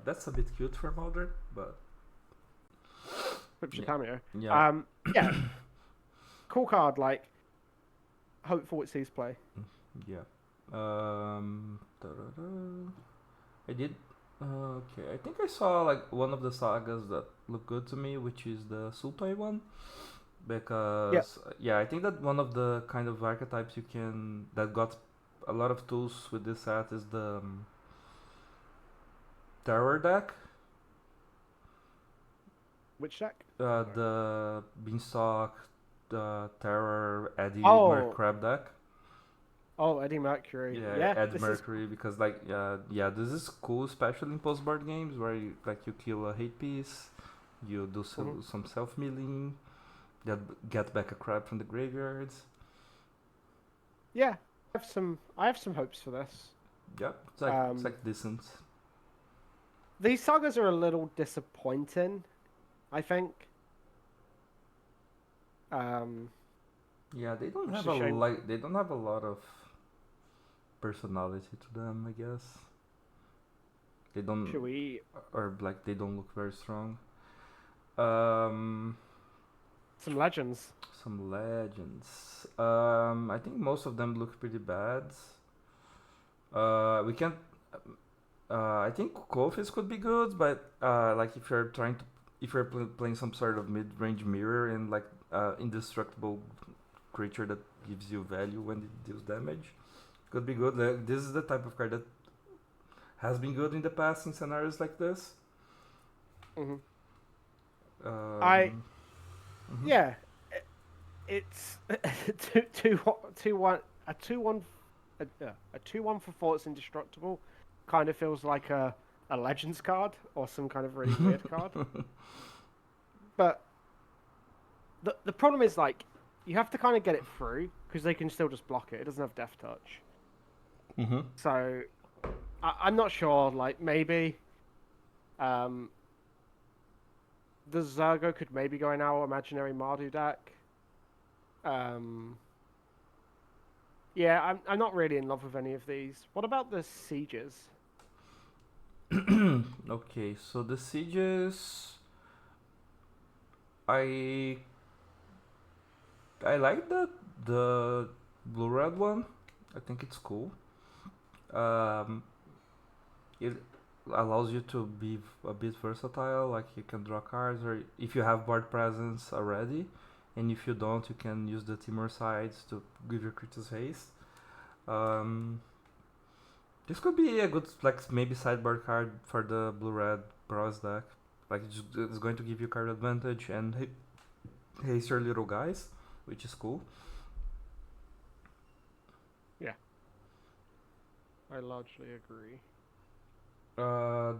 that's a bit cute for modern. But Flips your yeah. cameo. Yeah. Yeah, cool card. Like, hopeful it sees play. Yeah. Da-da-da. I did. Okay, I think I saw like one of the sagas that looked good to me, which is the Sultai one. Yeah, Because yeah, I think that one of the kind of archetypes you can that got a lot of tools with this set is the terror deck. which deck? The Beanstalk, the Terror, Eddie Oh, Crab deck. oh, Eddie Mercury. Yeah, Yeah, Ed this is Mercury, because like yeah, this is cool, especially in post board games where you kill a hate piece, you do mhm. some self milling, get back a crab from the graveyards. Yeah. I have some hopes for this. Yeah, it's Um, like decent. these sagas are a little disappointing. I think. Um, Yeah, they don't which is have a shame. they don't have a lot of personality to them, I guess. They don't Should we or like they don't look very strong. Um, some legends? some legends. I think most of them look pretty bad. We can. I think Kofis could be good, but like if you're playing some sort of mid-range mirror and like indestructible creature that gives you value when it deals damage, could be good. Like, this is the type of card that has been good in the past in scenarios like this. Hmm. I Um, mhm. yeah. It's two one a 2/1 a 2/1 for thoughts indestructible. Kind of feels like a legends card or some kind of really weird card. But the problem is like you have to kind of get it through because they can still just block it. It doesn't have death touch. Mhm. So I'm not sure. Like maybe um, the Zergo could maybe go in our imaginary Mardu deck. Um, yeah, I'm not really in love with any of these. What about the sieges? Okay, so the sieges, I I like the blue red one. I think it's cool. Um, it allows you to be a bit versatile. Like you can draw cards, or if you have board presence already, and if you don't, you can use the Timor sides to give your creatures haste. Um, this could be a good like maybe sideboard card for the blue red bronze deck. Like it's going to give you card advantage and haste your little guys, which is cool. Yeah, I largely agree. Uh,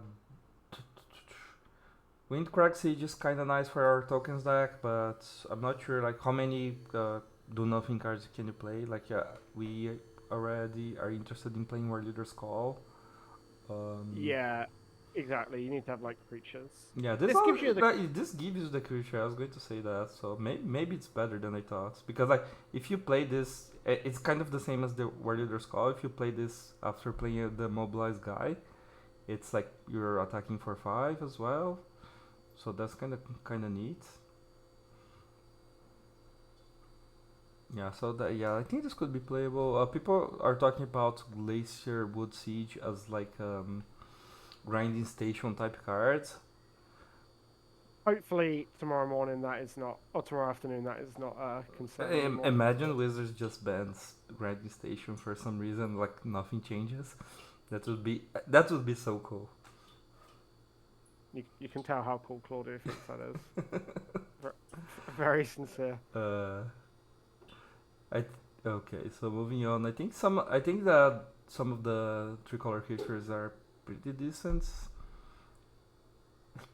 Windcrag Siege is kind of nice for our tokens deck, but I'm not sure like how many do nothing cards can you play. Like we already are interested in playing War Leader's Call. Yeah, exactly. You need to have like creatures. Yeah, This gives you the this gives you the creature. I was going to say that, so maybe it's better than I thought. Because like if you play this, it's kind of the same as the War Leader's Call. If you play this after playing the mobilized guy, it's like you're attacking for 5 as well. So that's kind of neat. Yeah, so I think this could be playable. People are talking about Glacier Wood Siege as like grinding station type cards. hopefully tomorrow morning that is not, or tomorrow afternoon that is not a concern anymore. Imagine Wizards just bans grinding station for some reason, like nothing changes. That would be so cool. You can tell how cool Claudio thinks that is. Very sincere. Okay, so moving on. I think that some of the tricolor creatures are pretty decent.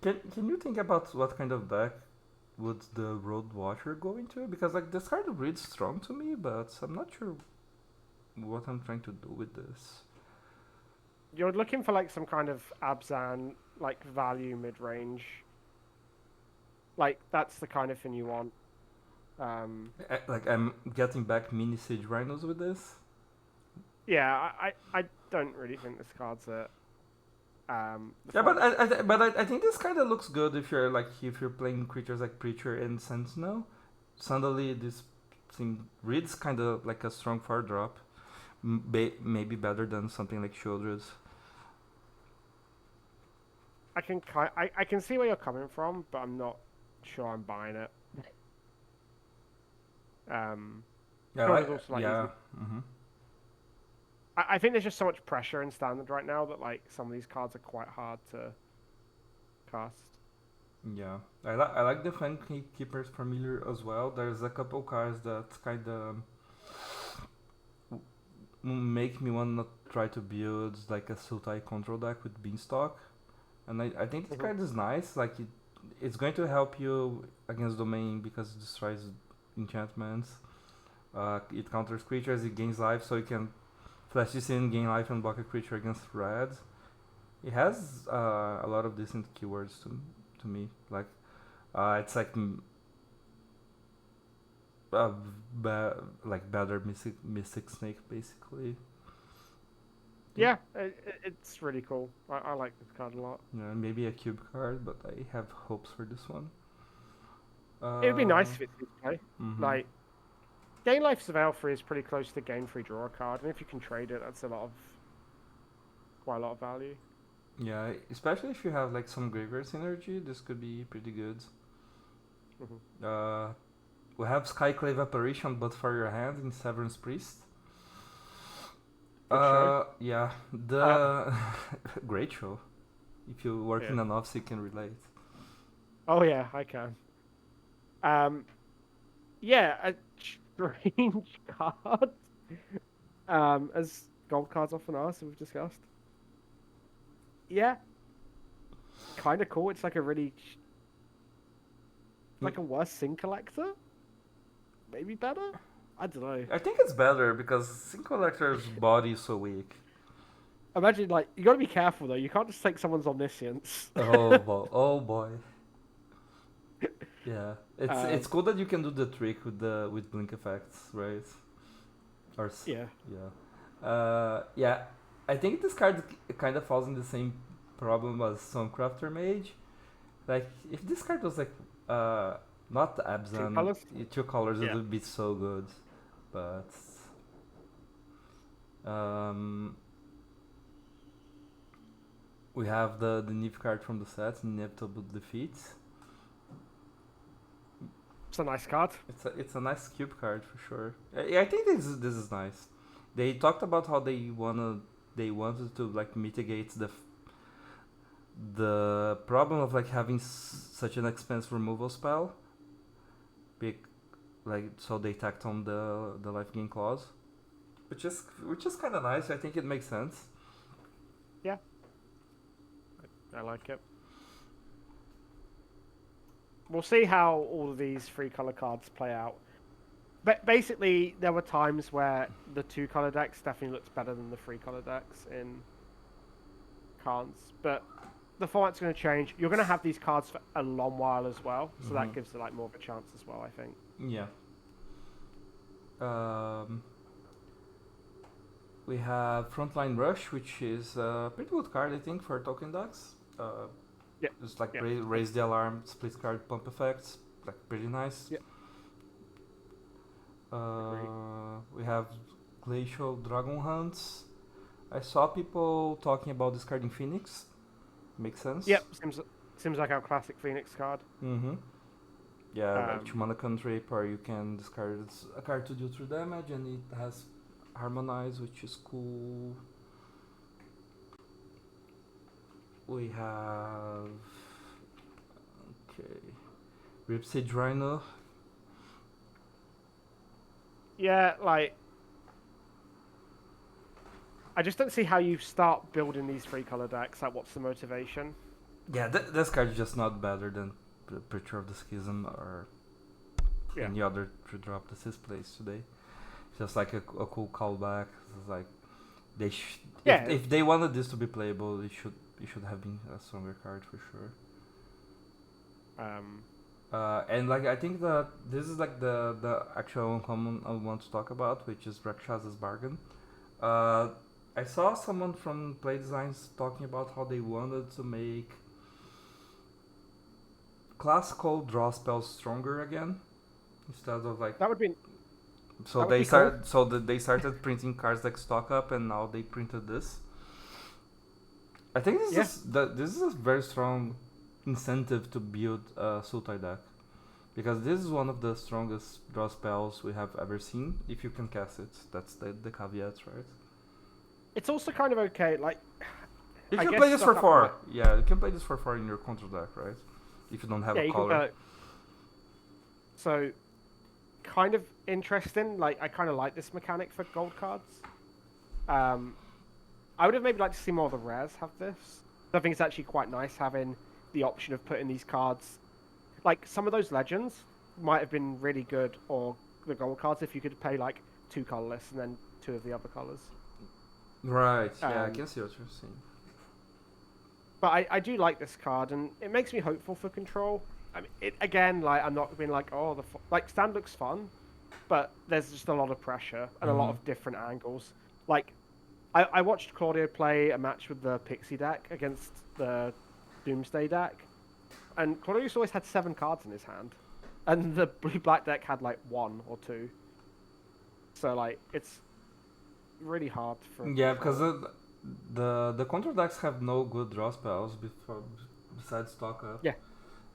Can you think about what kind of deck would the Road Watcher go into? Because like this card reads strong to me, but I'm not sure what I'm trying to do with this. You're looking for like some kind of Abzan like value mid range. Like that's the kind of thing you want. Like I'm getting back mini Siege Rhinos with this. Yeah, I don't really think this card's it. Yeah, but I think this kind of looks good if you're playing creatures like Preacher and Sentinel. Suddenly this thing reads kind of like a strong 4-drop. Maybe better than something like Shieldred's. I can see where you're coming from, but I'm not sure I'm buying it. Yeah. Mm-hmm. I think there's just so much pressure in standard right now that like some of these cards are quite hard to cast. Yeah, I like the Fen Keeper's Familiar as well. There's a couple cards that kind of make me want to try to build like a Sultai control deck with Beanstalk, and I think this card is nice. Like it's going to help you against Domain because it destroys enchantments. It counters creatures, it gains life, so you can flash this in, gain life, and block a creature against red. It has a lot of decent keywords to me. Like it's like like better mystic snake basically. Yeah, it's really cool. I like this card a lot. Yeah, maybe a cube card, but I have hopes for this one. It would be nice if it's this play. Mm-hmm. Like, Gain Life Surveil 3 is pretty close to Gain 3 Draw a card, and if you can trade it, that's quite a lot of value. Yeah, especially if you have like some graveyard synergy, this could be pretty good. Mm-hmm. We have Skyclave Apparition, but for your hand in Severance Priest. Yeah, the great show. If you work in an office, you can relate. Oh yeah, I can. Yeah, a strange card. As gold cards often are, so we've discussed. Yeah, kind of cool. It's like a really, like a worse Sin Collector. Maybe better. I don't know. I think it's better because Sin Collector's body is so weak. Imagine, like, you gotta be careful though. You can't just take someone's omniscience. Oh boy! Oh boy! Yeah, it's cool that you can do the trick with blink effects, right? Yeah. Yeah. I think this card kind of falls in the same problem as Stonecrafter Mage. Like, if this card was like not Abzan, two colors, it would be so good. But We have the Neve card from the set, Inevitable Defeat. It's a nice card. It's a nice cube card for sure. I think this is nice. They talked about how they wanted to like mitigate the problem of like having such an expensive removal spell. So they tacked on the life gain clause, which is kind of nice. I think it makes sense. Yeah, I like it. We'll see how all of these 3-color cards play out. But basically, there were times where the 2-color decks definitely looked better than the 3-color decks in cards. But the format's going to change. You're going to have these cards for a long while as well, so that gives it like more of a chance as well, I think. Yeah. We have Frontline Rush, which is a pretty good card, I think, for token decks. Yeah. Just like Yeah. raise the alarm, split card pump effects, like pretty nice. Yeah. We have Glacial Dragon Hunts. I saw people talking about discarding Phoenix. Makes sense. Yep, seems like our classic Phoenix card. Mm-hmm. Yeah, like 2 mana cantrip, or you can discard a card to deal 3 damage, and it has Harmonize, which is cool. We have Ripside Rhino. Yeah, like I just don't see how you start building these 3-color decks. Like, what's the motivation? Yeah, this card is just not better than Preacher of the Schism or any other 3-drop that is placed today. It's just like a cool callback. It's like if they wanted this to be playable, it should have been a stronger card for sure. And like I think that this is like the actual uncommon I want to talk about, which is Rakshasa's Bargain. I saw someone from Play Designs talking about how they wanted to make classical draw spells stronger again, instead of like that would be. So they started. Cool. So they started printing cards like stock up, and now they printed this. I think this is a very strong incentive to build a Sultai deck, because this is one of the strongest draw spells we have ever seen. If you can cast it, that's the caveat, right? It's also kind of okay. Like you can play this for 4. Yeah, you can play this for 4 in your control deck, right? If you don't have a color. So, kind of interesting. Like, I kind of like this mechanic for gold cards. I would have maybe liked to see more of the rares have this. I think it's actually quite nice having the option of putting these cards. Like, some of those legends might have been really good, or the gold cards, if you could play like 2 colorless and then 2 of the other colors. Right. Yeah, I can see what you're saying. But I do like this card, and it makes me hopeful for control. I mean, again, like, I'm not being like, oh, like, stand looks fun, but there's just a lot of pressure and a lot of different angles. Like, I watched Claudio play a match with the Pixie deck against the Doomsday deck, and Claudio's always had 7 cards in his hand, and the blue-black deck had like 1 or 2. So, like, it's really hard for. Yeah, because the control decks have no good draw spells besides stock up. Yeah.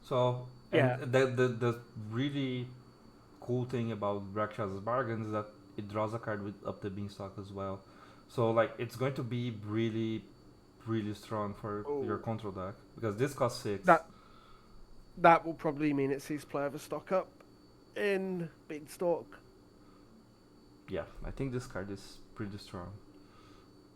So the really cool thing about Rakshasa's Bargain is that it draws a card with up the beanstalk as well. So like it's going to be really, really strong for your control deck, because this costs 6. That will probably mean it sees play of a stock up in beanstalk. Yeah, I think this card is pretty strong.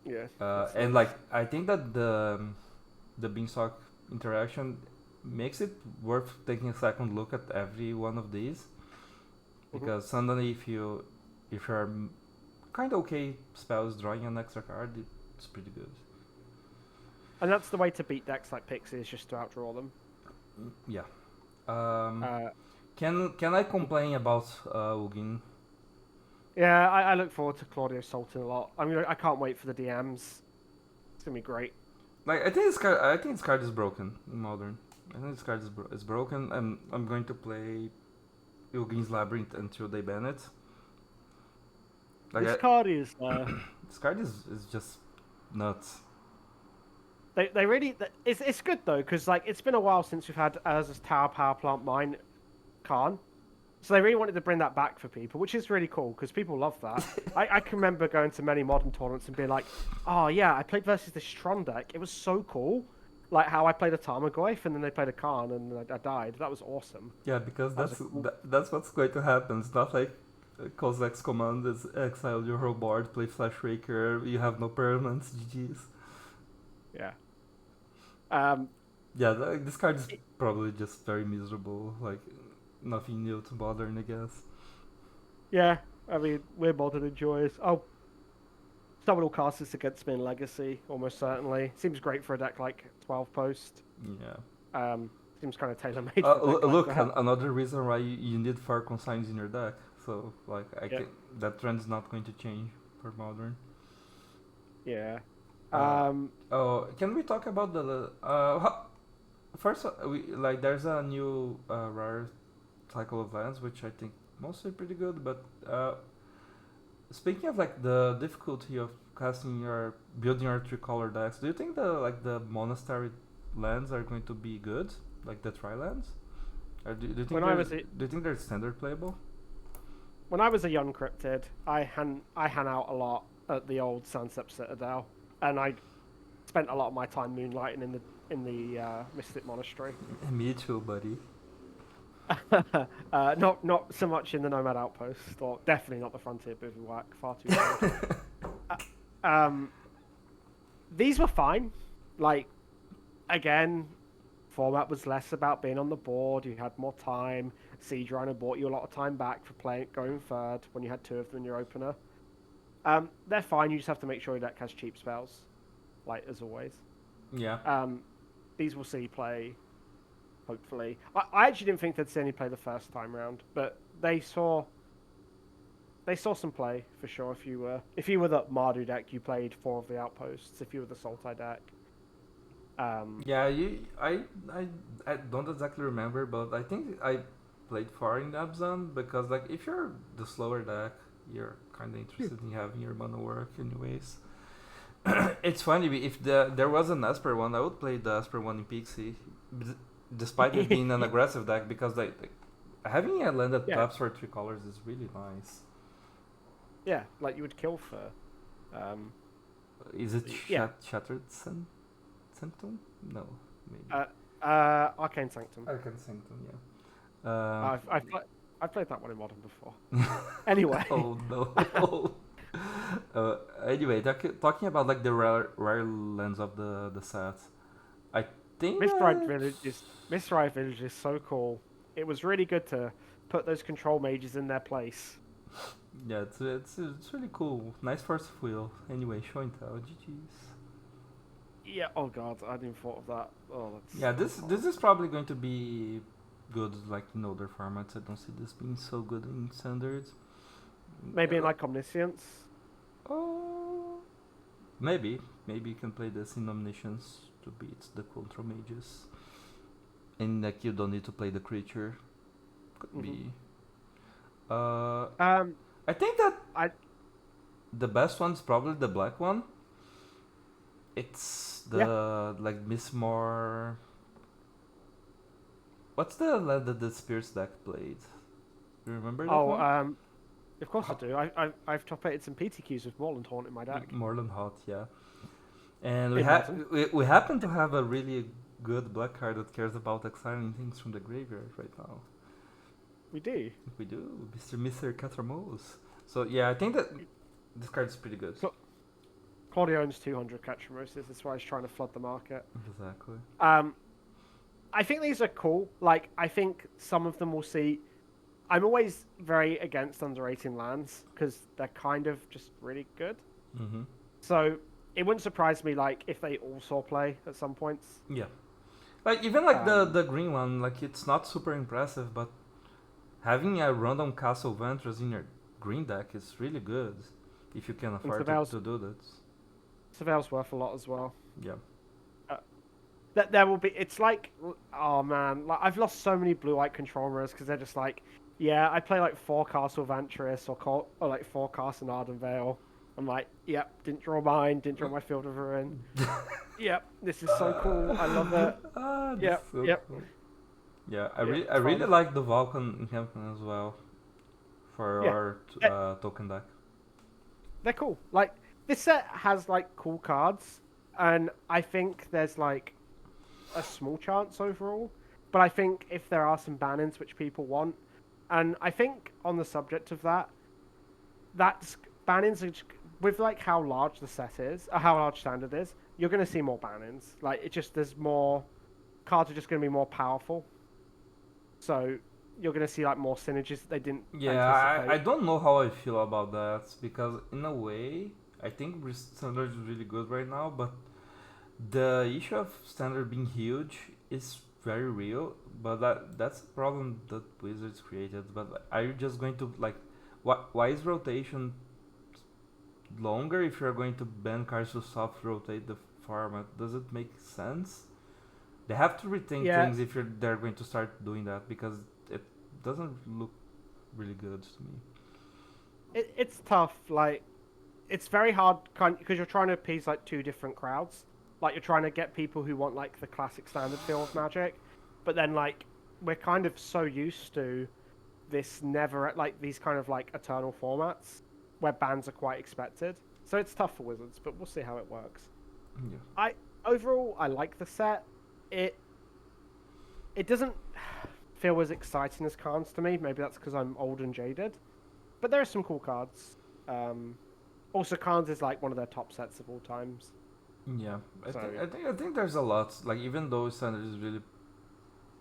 Yeah. And like I think that the beanstalk interaction makes it worth taking a second look at every one of these, because suddenly if you're kind of okay spells drawing an extra card, it's pretty good. And that's the way to beat decks like Pixie, is just to outdraw them. Yeah. Can I complain about Ugin? Yeah, I look forward to Claudio Sultan a lot. I mean, I can't wait for the DMs. It's gonna be great. Like I think this card is broken in Modern. I think this card is broken, and I'm going to play Ugin's Labyrinth until they ban it. Like this card is this card is just nuts. They really it's good though because like it's been a while since we've had Urza's Tower Power Plant Mine Khan, so they really wanted to bring that back for people, which is really cool because people love that. I can remember going to many modern tournaments and being like, oh yeah, I played versus this Stron deck. It was so cool. Like how I played a Tarmogoyf and then they played a Khan and I died. That was awesome. Yeah, because That was a cool... that's what's going to happen. It's not like Kozak's command is exile your whole board, play Flash Raker, you have no permanents, GG's. Yeah. Yeah, this card is probably just very miserable. Like, nothing new to modern, I guess. Yeah, I mean, we're modern enjoyers. Oh, someone will cast this against me in Legacy, almost certainly. Seems great for a deck like 12 Post. Yeah. Seems kind of tailor-made for a deck look, like that. another reason why you need 4 consigns in your deck. So, like, Yeah. that trend's not going to change for modern. Yeah. Can we talk about the first? There's a new rare cycle of lands, which I think mostly pretty good. But speaking of like the difficulty of building your 3-color decks, do you think the monastery lands are going to be good, like the tri lands? Or do you think do you think they're standard playable? When I was a young cryptid, I hang out a lot at the old Sunset Citadel, and I spent a lot of my time moonlighting in the Mystic Monastery. Me too, buddy. Not so much in the Nomad Outpost, or definitely not the Frontier Bivouac. Far too cold. These were fine. Like, again, format was less about being on the board. You had more time. Siege Rhino bought you a lot of time back for going third when you had 2 of them in your opener. They're fine. You just have to make sure your deck has cheap spells, like as always. Yeah. These will see play. Hopefully, I actually didn't think they'd see any play the first time round, but they saw some play for sure. If you were the Mardu deck, you played 4 of the outposts. If you were the Sultai deck, yeah, I don't exactly remember, but I think I played 4 in Abzan because like if you're the slower deck, you're kind of interested in having your mana work anyways. It's funny, if there was an Esper one, I would play the Esper one in Pixie, despite it being an aggressive deck, because like having a land that taps for 3 colors is really nice. Yeah, like you would kill for. Is it Shattered Sanctum? No, maybe. Arcane Sanctum. Arcane Sanctum, yeah. I've played that one in Modern before. Anyway. Oh no. Anyway, talking about like the rare lands of the set, I think Misthrite Village is so cool. It was really good to put those control mages in their place. Yeah, it's really cool. Nice first wheel. Anyway, show and tell. GG's. Yeah. Oh god, I didn't thought of that. Oh, that's yeah. This is probably going to be good, like in older formats. I don't see this being so good in standards. Maybe in like Omniscience. Oh, maybe you can play this in Omniscience to beat the control mages, and like you don't need to play the creature. Could be. I think that the best one's probably the black one. It's the like Mistmore. What's the land that the Spears deck played? Do you remember that one? Of course I do. I've top 8'd some PTQs with Moreland Haunt in my deck. Moreland Haunt, yeah. And we happen to have a really good black card that cares about exiling things from the graveyard right now. We do. We do, Mr. Catramos. So yeah, I think that this card is pretty good. Claudio owns 200 Catramoses. That's why he's trying to flood the market. Exactly. I think these are cool. Like, I think some of them will see. I'm always very against underrating lands because they're kind of just really good. Mm-hmm. So it wouldn't surprise me, like, if they all saw play at some points. Yeah. Like, even like the green one, like, it's not super impressive, but having a random Castle Ventress in your green deck is really good if you can afford to do that. Surveil's worth a lot as well. Yeah. There will be. It's like, oh man, like I've lost so many blue-white controllers because they're just like, yeah, I play like 4 Castle Ventress or like 4 Castle Ardenvale, I'm like, yep, didn't draw mine, didn't draw my Field of Ruin. Yep, this is so cool. I love it. That's Yep, so yep, cool. Yeah, yep, I it's really fun. like the Vulcan encampment as well for Yeah, our eh, token deck. they're cool. Like this set has like cool cards, and I think there's like a small chance overall. But I think if there are some bannings which people want, and I think on the subject of that, that's bannings with like how large the set is, or how large standard is, you're going to see more bannings. Like it just there's more cards are just going to be more powerful, so you're going to see like more synergies that they didn't Yeah, I anticipate. don't know how I feel about that because in a way I think standard is really good right now, but the issue of standard being huge is very real. But that's a problem that Wizards created. But like, are you just going to like, why is rotation longer if you're going to ban cards to soft rotate the format? Does it make sense? They have to rethink Yeah, things if they're going to start doing that because it doesn't look really good to me. it's tough. Like it's very hard because you're trying to appease like two different crowds. Like you're trying to get people who want like the classic standard feel of Magic, but then like we're kind of so used to this never like these kind of like eternal formats where bans are quite expected. So it's tough for Wizards, but we'll see how it works. Yeah. I overall I like the set. It it doesn't feel as exciting as cards to me. Maybe that's because I'm old and jaded. But there are some cool cards. Um, Also, Khans is like one of their top sets of all times. Yeah, So I think there's a lot. Like even though standard is really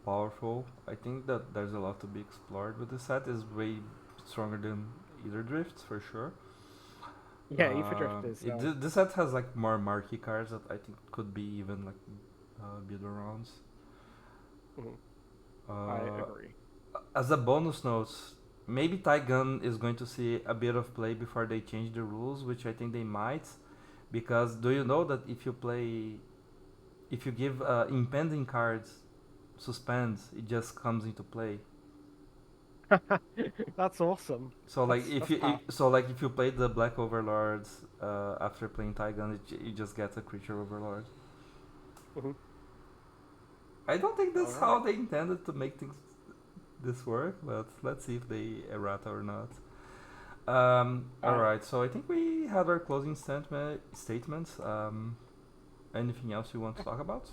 powerful, I think that there's a lot to be explored. But the set is way stronger than either drifts for sure. yeah, Ether Drift is. This set has like more marquee cards that I think could be even like build rounds. Mhm, I Uh, agree. as a bonus note, maybe Taigun is going to see a bit of play before they change the rules, which I think they might. Because do you know that if you give impending cards suspend, it just comes into play. That's awesome. So like That's powerful. if you play the Black Overlords after playing Taigun, you just get a creature Overlord. Mhm. I don't think All that's right. how they intended to make things this work, but let's see if they errata or not. All Uh, right, so I think we had our closing statements. Anything else you want to talk about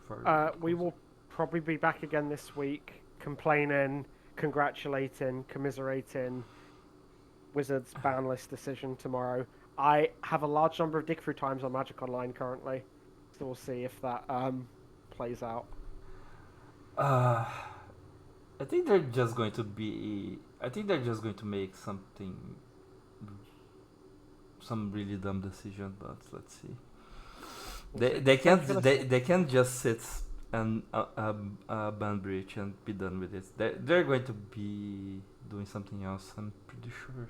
for the we closing? will probably be back again this week, complaining, congratulating, commiserating Wizards ban list decision tomorrow. I have a large number of dig through times on Magic Online currently, so we'll see if that plays out. Uh, I think they're just going to be. I think they're just going to make some really dumb decision, but let's see. We'll see. Thank you for listening. They can't just sit and ban breach and be done with it. They're going to be doing something else. I'm pretty sure.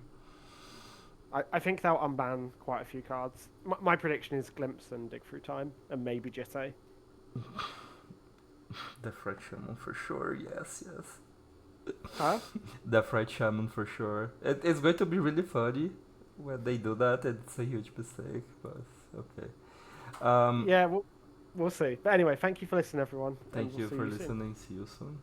I think they'll unban quite a few cards. My prediction is Glimpse and Dig Through Time, and maybe Jitte. The Fright Shaman for sure. Yes, yes. Huh? The Fright Shaman for sure. It's going to be really funny when they do that. It's a huge mistake, but okay. Um, Yeah, we'll see. But anyway, thank you for listening, everyone, and Thank we'll you see for you soon. listening. See you soon.